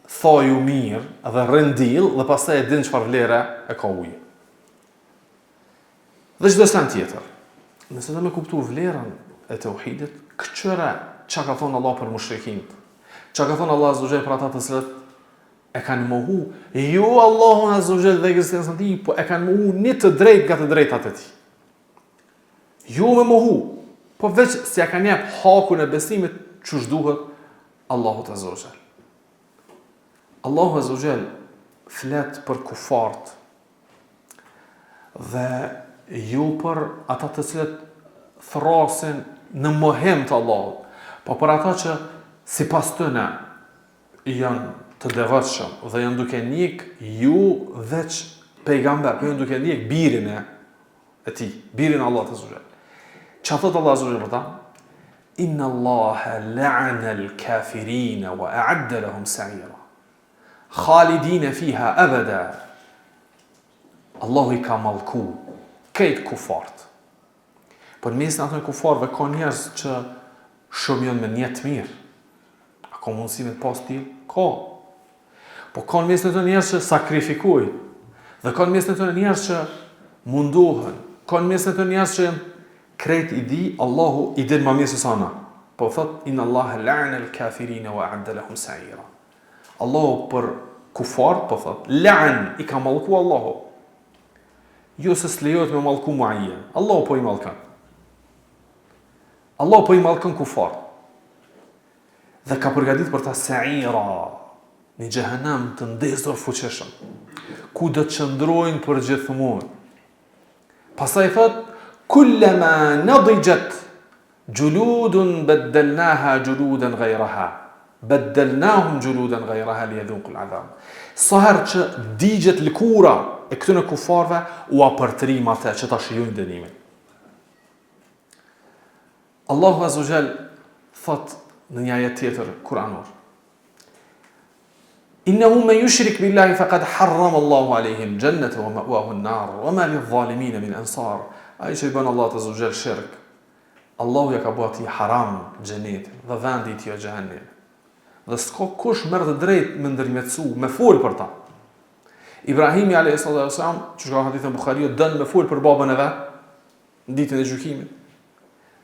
thaju mirë dhe rëndill dhe pastaj e din çfarë vlere e ka uji. Dhe çdo sen tjetër. Nëse do me kuptu vlerën e tauhidit, këqëra çka ka thonë Allah për mushrikinët. Çka ka thonë Allah Azza wa Jall për ata të cilët e kanë mohu, jo Allahu Azza wa Jall dhe ekzistencën e tij, po e kanë mohu një të drejtë nga të drejtat e tij. Jo me mohu, po veç si ja kanë jep hakun e besimit çu duhet Allahu Azza wa Jall. Allahu Azza wa Jall flet për kufart dhe ju për ata të cilët thrasin në mohem të Allahut, po për ata që sipas tyne janë të devotshëm dhe janë duke njek ju veç pejgamber, po janë duke njek birin e tij, birin e Allahut Azza wa Jall. Çfarë thot Allahu Azza wa Jall për ta? Inna Allaha la'ana al-kafirin wa a'adda lahum sa'ira. Khalidin fiha abada. Allahu I ka mallku këtë kufart. Po në mesin ato kufarve ka njerëz që shumë janë me niyet mirë. A ka mundësi me pas tillë? Ka. Po ka në mesin ato njerëz që sakrifikojnë. Dhe ka në mesin ato njerëz që mundohen. Ka në mesin ato njerëz që krejt I di, Allahu I din më mirë se sa na. Po thot inna Allaha la'ana al-kafirin wa a'adda lahum sa'ira. Allahu për kufart po thot la'an I ka mallku Allahu. Jo se s'lejohet me mallku muajjen. Allahu po I mallkon. Allahu po I mallkon kufar. Dhe ka përgatitur për ta sa'ira, në xhehenam të ndezur fuqishëm, ku do të qëndrojnë për gjithmonë. Pastaj thot kullama nadijat juludun baddalnaha juludan ghayraha. Baddalnahum juludan ghayraha liyadhuqu al'adhab. Sa herë që digjet lëkura e këtyre kufarve u apërtrim atë që ta shijojnë dënimin. Allahu Azza wa Jall thot në një ajet tjetër kuranor: Innahu man yushrik billahi faqad harrama Allahu alayhi al-jannata wa ma'wahu an-nar wa ma lil-zalimin min ansar. Ai që bën Allahu Azza wa Jall shirk, Allahu ja ka bërë atij haram xhenetin dhe vendi I tij është xhehenem. Dhe s'ka kush merr të drejtë me ndërmjetësu, me fol për ta. Ibrahimi alayhis salam, që ka hadith e Buhariut, don me fol për babën e vet në ditën e gjykimit.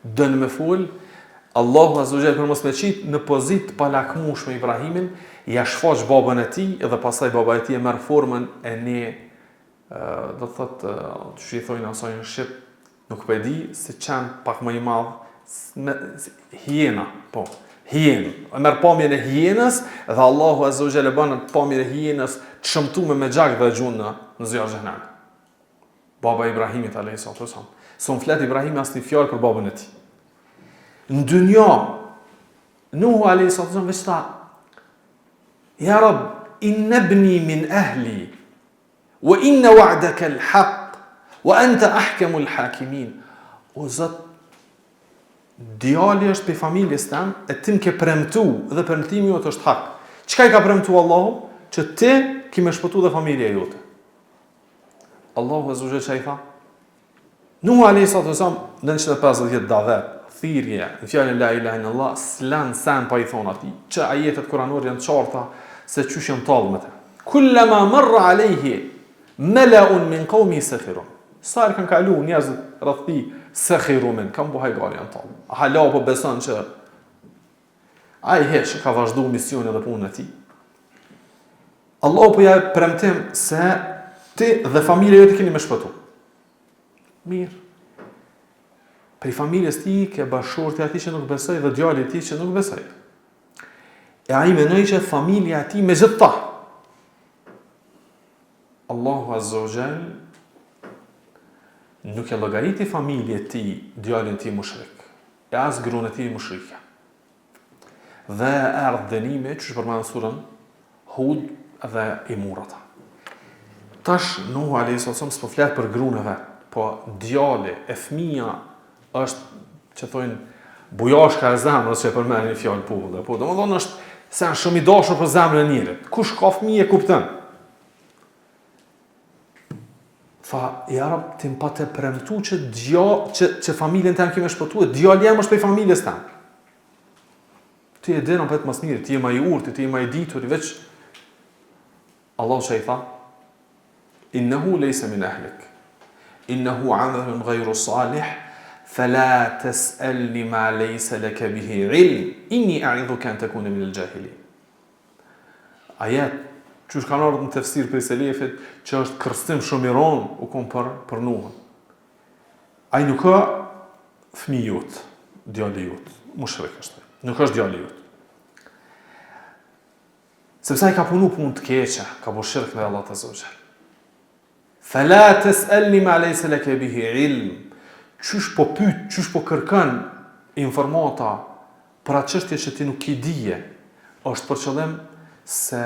Don me fol, Allahu Azza wa Jall për mos me qit në pozitë pa lakmueshme Ibrahimin, ja shfaq babën e tij dhe pastaj baba e tij e merr formën e një do thot çu I thonë asaj në shqip, nuk po e di se çan pak më I madh hiena, po. Hien, e merr pamjen e hienës dhe Allahu Azza wa Jall e bën pamjen e hienës të shëmtuar me gjak dhe gjun në zjarr xhenem. Baba Ibrahimit alayhis salam. Son flet Ibrahimi as një fjalë për babën e tij. Në dynja Nuhu alayhis salam veç tha: Ya Rab, inna ibni min ahli wa inna wa'daka al-haq wa anta ahkamul hakimin. O Zot, djali është për familjes tëm, e ti më ke premtu dhe premtimi jot është hak. Çka I ka premtu Allahu? Që ti ki me shpëtu dhe familja jote. Allahu Azza wa Jall çai tha? Nuhu alayhis salam në 150 davet, thirrje, në fjalën la ilaha illallah, s'lan san pa I thon atij. Që ajetet kuranore janë të qarta se çush janë tallmete. Kullama marra alayhi mala'un min qaumi sakhirun. Sa kanë kalu njerëzit rreth tij sakhiru men, kam buhaj gali janë tallë. Hala po beson që ai hesh ka vazhduar misionin dhe punën e tij. Allahu po ja premtim se ti dhe familja jote keni më shpëtu. Mirë. Për familjes ti ke bashorti ati që nuk besoj dhe djali ti që nuk besoj. E ai menoj që familja ti me gjithë ta. Allahu Azza wa Jall nuk e llogariti familje ti djalin ti mushrik, e as gruan e ti mushrike. Dhe erdhë dënimi që përmend surën Hud dhe i murata. Tash Nuhu alayhis salam s'po flet për gruan e vet, po djali e fëmia është që thonë bujashka e zemrës që përmend një fjalë popullore. Po domethënë është se është shumë i dashur për zemrën e njerit. Kush ka fëmijë e kupton. Fa, ja rab, ti më pa të premtu që familjen të kime shpëtuet, djali jam është për familjes të. Ti e dinë vetë mas mirë, ti e ma i urti, ti e ma i ditur, veç Allah që i tha, innehu lejse min ahlik, innehu amalun ghayru salih, fala tes'alni ma lejse leke bihi ilm, inni a'idhuka an takuna min al-jahilin. Ajet, që është kanë ardhur në tefsir për i selefit, që është kërstim shumë i ronë u kom për Nuhën. Ai nuk ka fëmi jut, djali jut, mushrik është. Nuk është djali jut. Sepse ai ka punu punë të keqe, ka bërë shirk me Allah të Azogjel. Fala tes'alni ma lejse leke bihi ilm. Qysh po pyet, qysh po kërkon informata për atë çështje që ti nuk i dije, është për qëllim se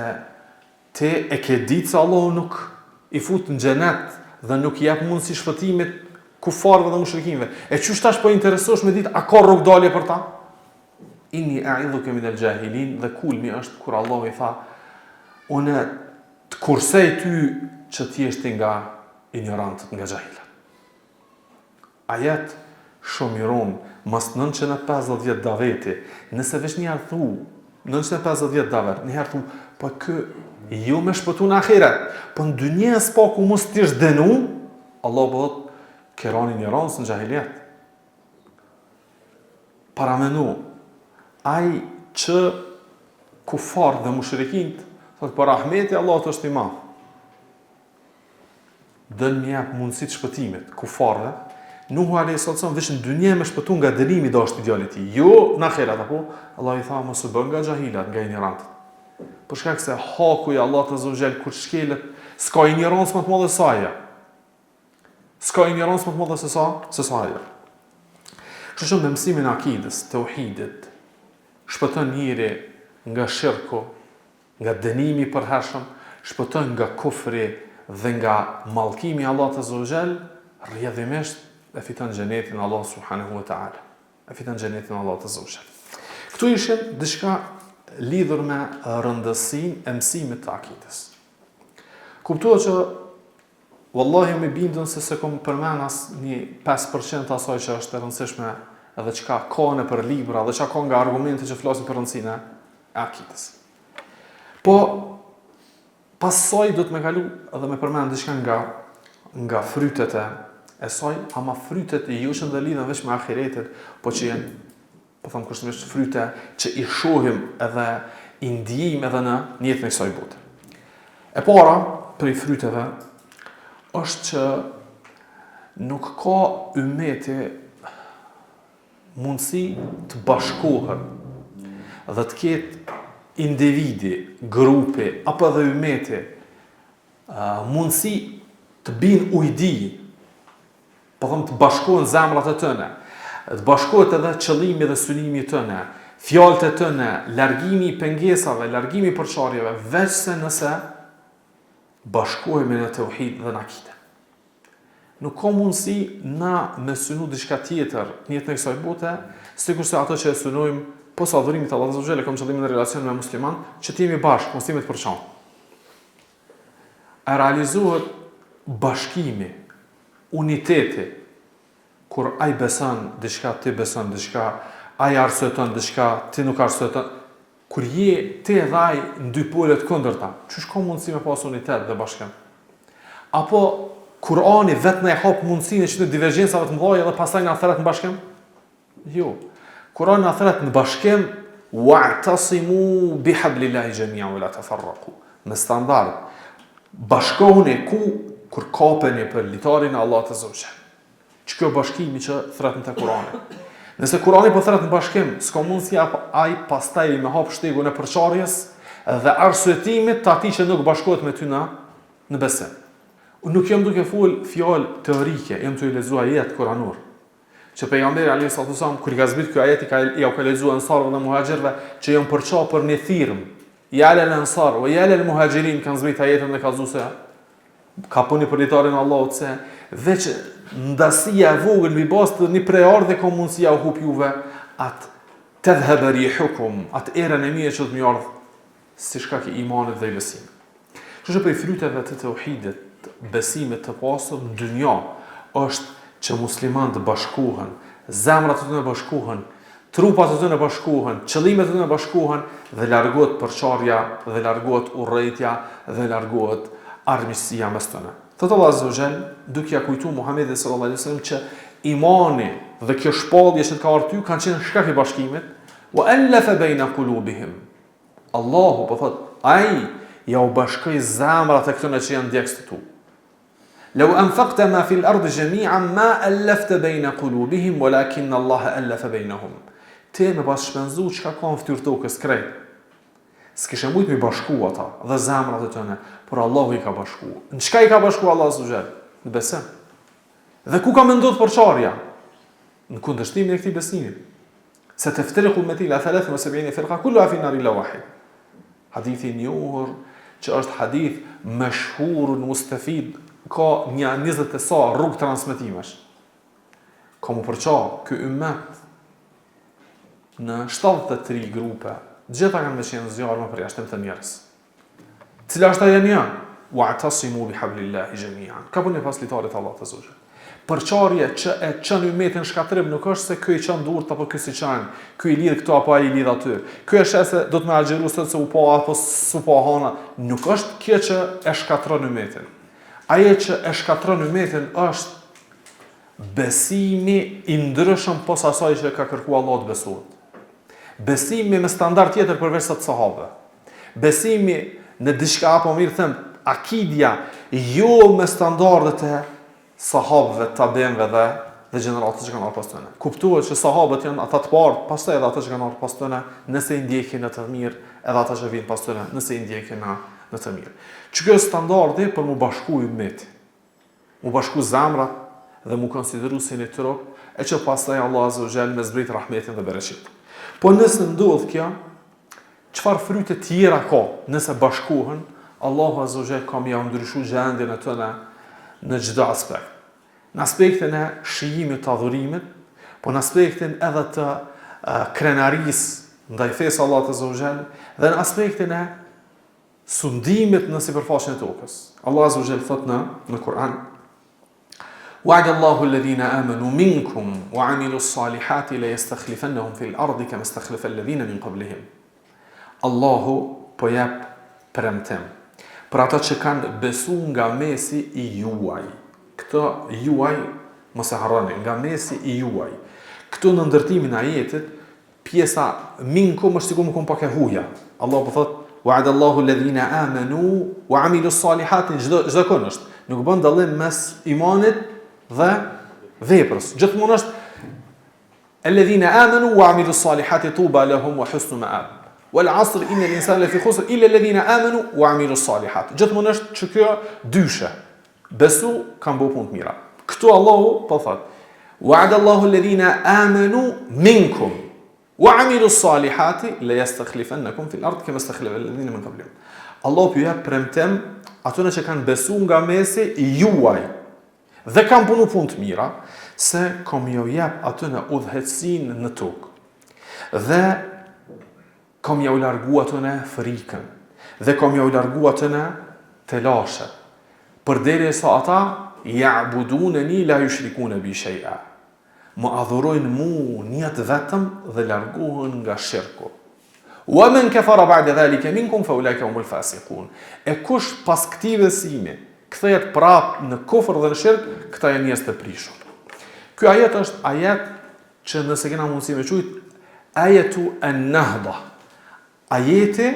ti e ke ditë se Allahu nuk i fut në xhenet dhe nuk i jep mundësi shpëtimit kufarëve dhe mushrikimve. E qysh tash po interesosh me ditë a ka rrugë dalje për ta? Inni a'idhuka min al-jahilin, dhe kulmi është kur Allahu i tha, unë të kursej ty që ti është nga ignorantët, nga xahilët. Ajet shumë i ronë, mas 950 vjetë daveti, nëse vesh një herë thu, 950 vjetë davet, një herë thu, po kë ju me shpëtu në akhiret, po në dynje s'pa ku mos t'ish denu, Allah bëdhët kerani një ranës në gjahiljet. Paramenu, aj që kufar dhe mushrikint, thot për rahmeti Allah të është i madh. Dën një mundësit shpëtimit, kufarve, Nuhu alayhis salam vesh në dynje me shpëtu nga dënimi dashti djalit tij. Jo në ahiret apo Allah i tha mos u bën nga xahilat, nga ignorantët. Për shkak se haku i Allah të Azogjel kur shkelet, s'ka ignorancë më të madhe se ajo. S'ka ignorancë më të madhe se ajo. Kështu që me mësimin e akidës, tauhidit, shpëton njëri nga shirku, nga dënimi i përhershëm, shpëton nga kufri dhe nga mallkimi i Allah të Azogjel, rrjedhimisht e fiton xhenetin Allah subhanahu wa ta'ala. E fiton xhenetin Allah të Azogjel. Këtu ishin diçka lidhur me rëndësinë e mësimit të akidës. Kuptohet që wallahi më bindun se kom përmend as një 5% asaj që është e rëndësishme edhe çka ka në për libra dhe çka ka nga argumente që flasin për rëndësinë e akidës. Po pas saj do të më kalu edhe më përmend diçka nga frytet e saj, ama frytet i jushën dhe lidhen veç me ahiretet, po që jenë, po thëmë kushtimisht, fryte që i shohim edhe i ndijim edhe në jetën e kësaj bote. E para, për i fryteve, është që nuk ka ummeti mundësi të bashkohen dhe të ketë individi, grupi, apo edhe ummeti mundësi të binë ujdi, po thëmë të bashkohen zemrat e tëne, të bashkohet edhe qëllimi dhe synimi tëne, fjalët e tëne, largimi i pengesave, largimi i përçarjeve, veç se nëse bashkohemi në tauhid dhe në akide. Nuk ka mundësi na me synu diçka tjetër në jetën e kësaj bote, sikurse ato që e synojmë pas adhurimit të Allahut Azza wa Jalla, kam qëllimin në relacion me musliman, që të jemi bashkë, mos jemi të përçarë. A realizohet bashkimi, uniteti, kur ai beson diçka, ti beson diçka, ai arsyeton diçka, ti nuk arsyeton, kur je ti edhe ai në dy pole të kundërta, çish ka mundësi me pas unitet dhe bashkim? Apo Kurani vetëm e hap mundësinë që të divergjencave të mëdha dhe pastaj na thret në bashkim? Jo. Kurani na thret në bashkim wa'tasimu bihablillahi jami'an wa la tafarraqu. Me standard. Bashkohuni kur kapeni për litarin e Allahut Azza wa Jalla. Ç'kjo bashkimi që thret në Kurani. Nëse Kurani po thret në bashkim, s'ka mundësi ai pastaj me hap shtegun e përçarjes dhe arsyetimit të atij që nuk bashkohet me ty në besim. Unë nuk jam duke fol fjalë teorike, jam të lexuar ajet kuranor. Që pejgamberi alayhis salam kur i ka zbrit ky ajet ja u ka lexuar ansarëve dhe muhaxhirëve që janë përçar për një thirrëm. Ja lel ansar wa ja lel muhaxhirin kanë zbrit ajetën dhe ka thënë se ka puni për litarin e Allahut se veç ndasia e vogël mbi bazë të një preardhje ka mundësia u hub juve atë tadhhab rihukum atë erën e mirë që të më ardh si shkak i imanit dhe i besimit. Kështu që për fryteve të tauhidit, besimit të pasur në dynja është që muslimanët të bashkohen, zemrat të tyre bashkohen, trupat të tyre bashkohen, qëllimet të tyre bashkohen dhe largohet përçarja dhe largohet urrëtia dhe largohet armiqësia mes tyre. Thot Allah Azza wa Jall, duke ja kujtuar Muhamedit sallallahu alaihi wasallam që imani dhe kjo shpallje që ka ardhur ty kanë qenë shkak i bashkimit, wa alafa baina qulubihim. Allahu po thot, ai ja u bashkoi zemrat e këtyre që janë djegës të tu. لو أنفقت ما في الأرض جميعا ما ألفت بين قلوبهم ولكن الله ألف بينهم. Te me pas shpenzu çka ka në fytyrë tokës krejt. S'kishe mujt me bashku ata dhe zemrat e tyre, por Allahu i ka bashku. Në çka i ka bashku Allahu subhanallahu? Në besim. Dhe ku ka menduar përçarja? Në kundërshtimin e këtij besimi. Se teftariqu ummati ila 73 firqa kulluha fi an-nar illa wahid. Hadithi i njohur që është hadith mashhur mustafid ka një 20 e sa rrugë transmetimesh. Ka mu përqa kë ummet në 73 grupe, gjitha kanë me qenë zjarë më për jashtim të njerës. Cila është ajo një? Wa'tasimu bihablillahi jami'an. Ka punë pas litarit Allah të zogjë. Përçarje që e çon ummetin shkatrim nuk është se ky i çon durt apo ky si çan, ky i lidh këto apo ai i lidh aty. Ky është se do të më agjeru se u pa apo s'u pa hana. Nuk është kjo që e shkatron ummetin. Ajo që e shkatron ummetin është besimi i ndryshëm pos asaj që ka kërkuar Allahu të besohet. Besimi me standard tjetër përveç sa të sahabëve. Besimi në diçka apo mirë them akidja jo me standardet e sahabëve, tabiinëve dhe gjeneratës që kanë ardhur pas tyre. Kuptohet që sahabët janë ata të parë, pastaj edhe ata që kanë ardhur pas tyre, nëse i ndjekin në të mirë, edhe ata që vijnë pas tyre, nëse i ndjekin në të mirë. Që kjo standardi për mu bashku ummet, mu bashku zemrat dhe mu konsideru si një trup, e që pastaj Allah Azza wa Jall me zbrit rahmetin dhe bereqit. Po nëse ndodh kjo, çfarë fryte tjera ka nëse bashkohen, Allahu Azza wa Jall ka më ndryshu gjendjen e tyre në çdo aspekt. Në aspektin e shijimit të adhurimit, po në aspektin edhe të krenarisë ndaj fesë Allahut Azza wa Jall dhe në aspektin e sundimit në sipërfaqen e tokës. Allah Azza wa Jall thot në Kur'an: "Wa'ada Allahu alladhina amanu minkum wa 'amilus salihati la yastakhlifannahum fil ardi kama istakhlafa alladhina min qablihim." Allahu po jep premtim për ata që kanë besuar nga mesi i juaj. Këtë juaj mos e harroni, nga mesi i juaj. Këtu në ndërtimin e ajetit, pjesa minkum është sikur më kom pak e huja. Allah po thot Wa'ada Allahu alladhina amanu wa 'amilus salihati, çdo kënd është. Nuk bën dallim mes imanit dhe veprës. Gjithmonë është alladhina amanu wa 'amilus salihati tuba lahum wa husnu ma'ab. Wal 'asr innal insana lafi khusr illa alladhina amanu wa 'amilus salihati. Gjithmonë është që kjo dyshe. Besu kanë bëu punë të mira. Këtu Allahu po thot Wa'ada Allahu alladhina amanu minkum وَعَمِلُوا الصَّالِحَاتِ لَيَسْتَخْلِفَنَّكُمْ فِي الْأَرْضِ كَمَا اسْتَخْلَفَ الَّذِينَ مِنْ قَبْلِهِمْ. Allah po jep premtim atyre që kanë besuar nga mesi i juaj dhe kanë punu punë të mira, se kam ju jep atyre udhëhecsinë në tokë. Dhe kam ju largu atyre frikën dhe kam ju largu atyre telashet. Përderisa ata ya'budunani la yushrikuna bi shay'a. Më adhurojnë mu njët vetëm dhe largohen nga shirku. Wa men kafara ba'da dhalika minkum fa ulaika humul fasiqun. E kush pas këtij besimi kthehet prap në kufër dhe në shirk, këta janë njerëz të prishur. Ky ajet është ajet që nëse kena mundësi me quajt ajetu an-nahda. Ajeti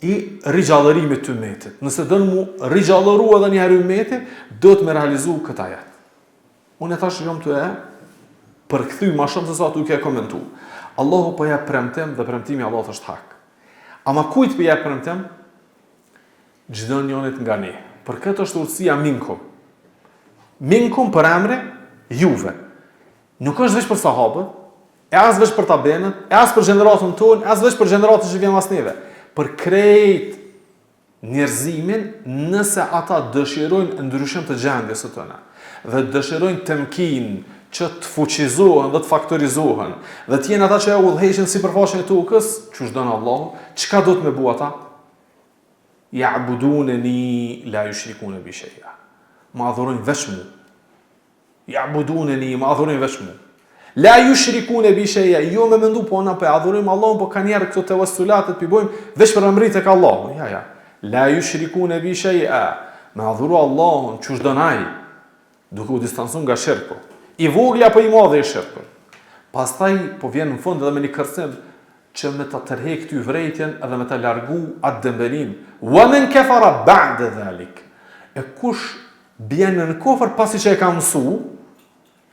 i ringjallërimit të ummetit. Nëse do mu ringjallëru edhe një herë ummeti, do të më realizu këtë ajet. Unë e thash jam të përkthy më shumë se sa tu ke komentu. Allahu po jep premtim dhe premtimi i Allahut është hak. Ama kujt po jep premtim? Çdo njonit nga ne. Për këtë është urtësia minkum. Minkum për emri juve. Nuk është veç për sahabët, e as veç për tabenët, e as për gjeneratën tonë, e as veç për gjeneratën që vjen mas neve. Për krejt njerëzimin, nëse ata dëshirojnë ndryshim të gjendjes së tëne, dhe dëshirojnë temkin që të fuqizohen dhe të faktorizohen, dhe t'jenë ata që e udhëheqin sipërfaqen e tokës, çu çdon Allahu, çka do të me bu ata? Ya'budunani la yushrikuna bi shay'a. Ma adhurojnë veç mu. Ya'budunani, ma adhurojnë veç mu. La yushrikuna bi shay'a, jo me mendu po na pe adhurojmë Allahun, po kanë njerë këto tewassulatet pi bojmë veç për emrit tek Allahu. Ja. La yushrikuna bi shay'a. Me adhuru Allahun, çu çdon ai, duke u distancuar nga shirku. I vogël apo i madh i shirku. Pastaj po vjen në fund edhe me një kërcim që me ta tërheq ty vrejtjen edhe me ta largu atë dëmbelin. Wa man kafara ba'da dhalik. E kush bjen në kofër pasi që e ka mësu,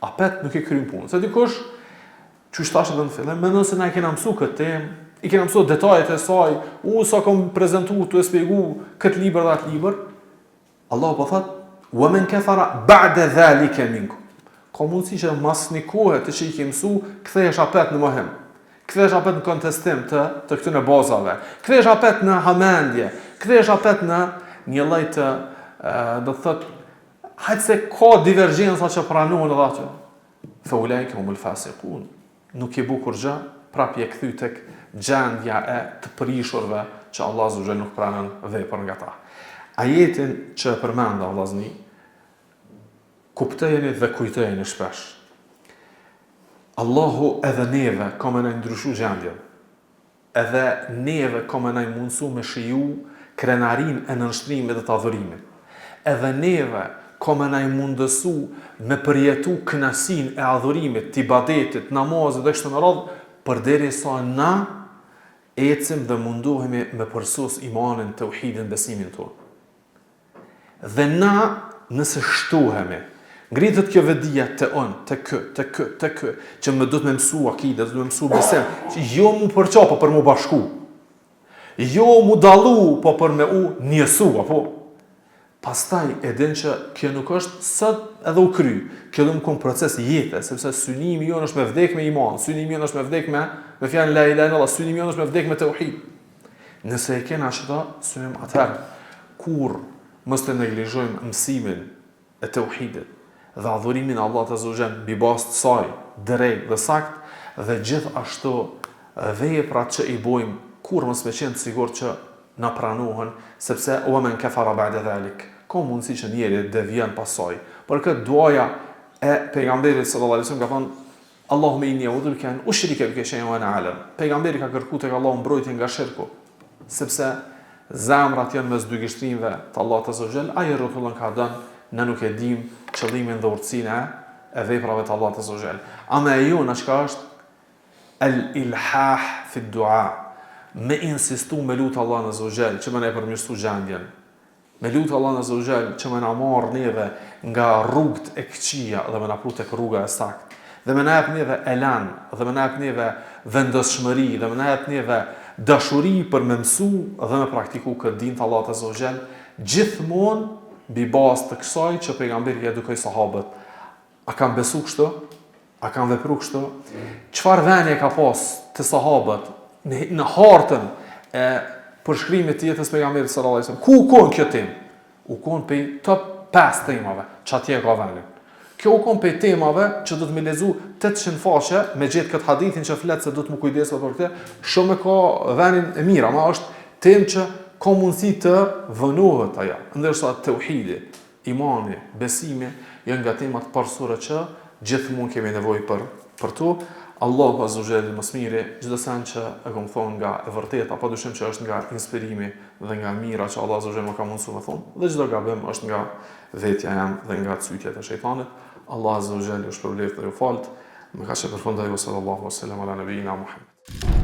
apet nuk e kryen punën. Se dikush, që shtashe dhe në fillim, mendon se na e kena mësu këtë temë, i kena mësu detajet e saj, sa kom prezentu, tu e spjegu këtë libër dhe atë libër. Allahu po thot, wa man kafara ba'da dhalika minkum. Ka mundësi që mas një kohë të që i ke mësu, kthehesh apet në mohem. Kthehesh apet në kontestim të këtyre bazave. Kthehesh apet në hamendje. Kthehesh apet në një lloj të do të thot hajtë se ka divergjenca që pranohen edhe aty. Fa ulaika humul fasiqun. Nuk e bukur gjë, prap je kthy tek gjendja e të prishurve që Allah azza wa jalla nuk pranon vepër nga ta. Ajetin që përmenda vllazni, kuptojeni dhe kujtojeni shpesh. Allahu edhe neve ka me na ndryshu gjendjen. Edhe neve ka me na mundësu me shiju krenarin e nënshtrimit dhe të adhurimit. Edhe neve ka me na mundësu me përjetu kënasin e adhurimit, të ibadetit, namazit dhe kështu me radhë, përderisa na ecim dhe mundohemi me përsos imanin, tauhidin, besimin tonë. Dhe na nëse shtohemi, ngritet kjo vedia të unë, të kë, që më do të me mësu akide, do të me mësu besim, që jo mu përqa, po për mu bashku. Jo mu dalu, po për me u njësu, apo. Pastaj edhin që kjo nuk është sët edhe u kry. Kjo dhe më kom proces jetë, sepse synimi jonë është me vdek me iman, synimi jonë është me vdek me fjanë la ilaha illallah, synimi jonë është me vdek me tauhid. Nëse e kena qëta, synim atëherë, kur mos të neglizhojmë mësimin e tauhidit, dhe adhurimin Allah të zogjen bi bazë të saj, drejt dhe sakt, dhe gjithashtu veprat që i bojmë, kur mos me qenë të sigur që na pranohen, sepse wa man kafara ba'da dhalik. Ka mundësi që njeri devjen pas saj. Për këtë duaja e pejgamberit sallallahu alaihi wasallam ka thonë Allahumma inni a'udhu bika an ushrika bika shay'an wa ana a'lam. Pejgamberi ka kërkuar tek Allahu mbrojtje nga shirku, sepse zemrat janë mes dy gështrimeve të Allahut azza wa jall, ai rrotullon ka dhënë, ne nuk e dim qëllimin dhe urtësinë e veprave të Allahut azza wa jall. Ama e jona çka është al-ilhah fi ad-du'a, me insistu me lutë Allah azza wa jall që më na e përmirësu gjendjen. Me lutë Allah azza wa jall që më na marr neve nga rrugët e këqija dhe më na pru tek rruga e saktë. Dhe më na jep neve elan, dhe më na jep neve vendosshmëri, dhe më na jep neve dashuri për me mësu dhe me praktiku këtë din të Allahut azza wa jall, gjithmonë mbi bazë të kësaj që pejgamberi edukoi sahabët. A kanë besu kështu? A kanë vepru kështu? Çfarë vënie ka pas të sahabët në hartën e përshkrimit të jetës pejgamberit sallallahu alaihi wasallam? Ku u kon kjo temë? U kon pe top 5 temave që atje ka vënë. Kjo u kon pe temave që do të më lezu 800 faqe me gjetë këtë hadithin që flet se do të më kujdesoj për këtë, shumë ka vënin e mirë, ama është temë që ka mundësi të vënohet ajo. Ndërsa tauhidi, imani, besimi janë nga temat parsorë që gjithmonë kemi nevojë për to. Allahu azza wa jalla mësmiri çdo sen që e kam thonë nga e vërteta, padyshim që është nga inspirimi dhe nga mira që Allah azza wa jalla më ka mundsuar të thonë, dhe çdo gabim është nga vetja jam dhe nga cytjet e shejtanit. Allah azza wa jalla ju shpërblet dhe ju falt. Më ka shpërfundoi sallallahu alaihi wasallam ala nabiyina Muhammad.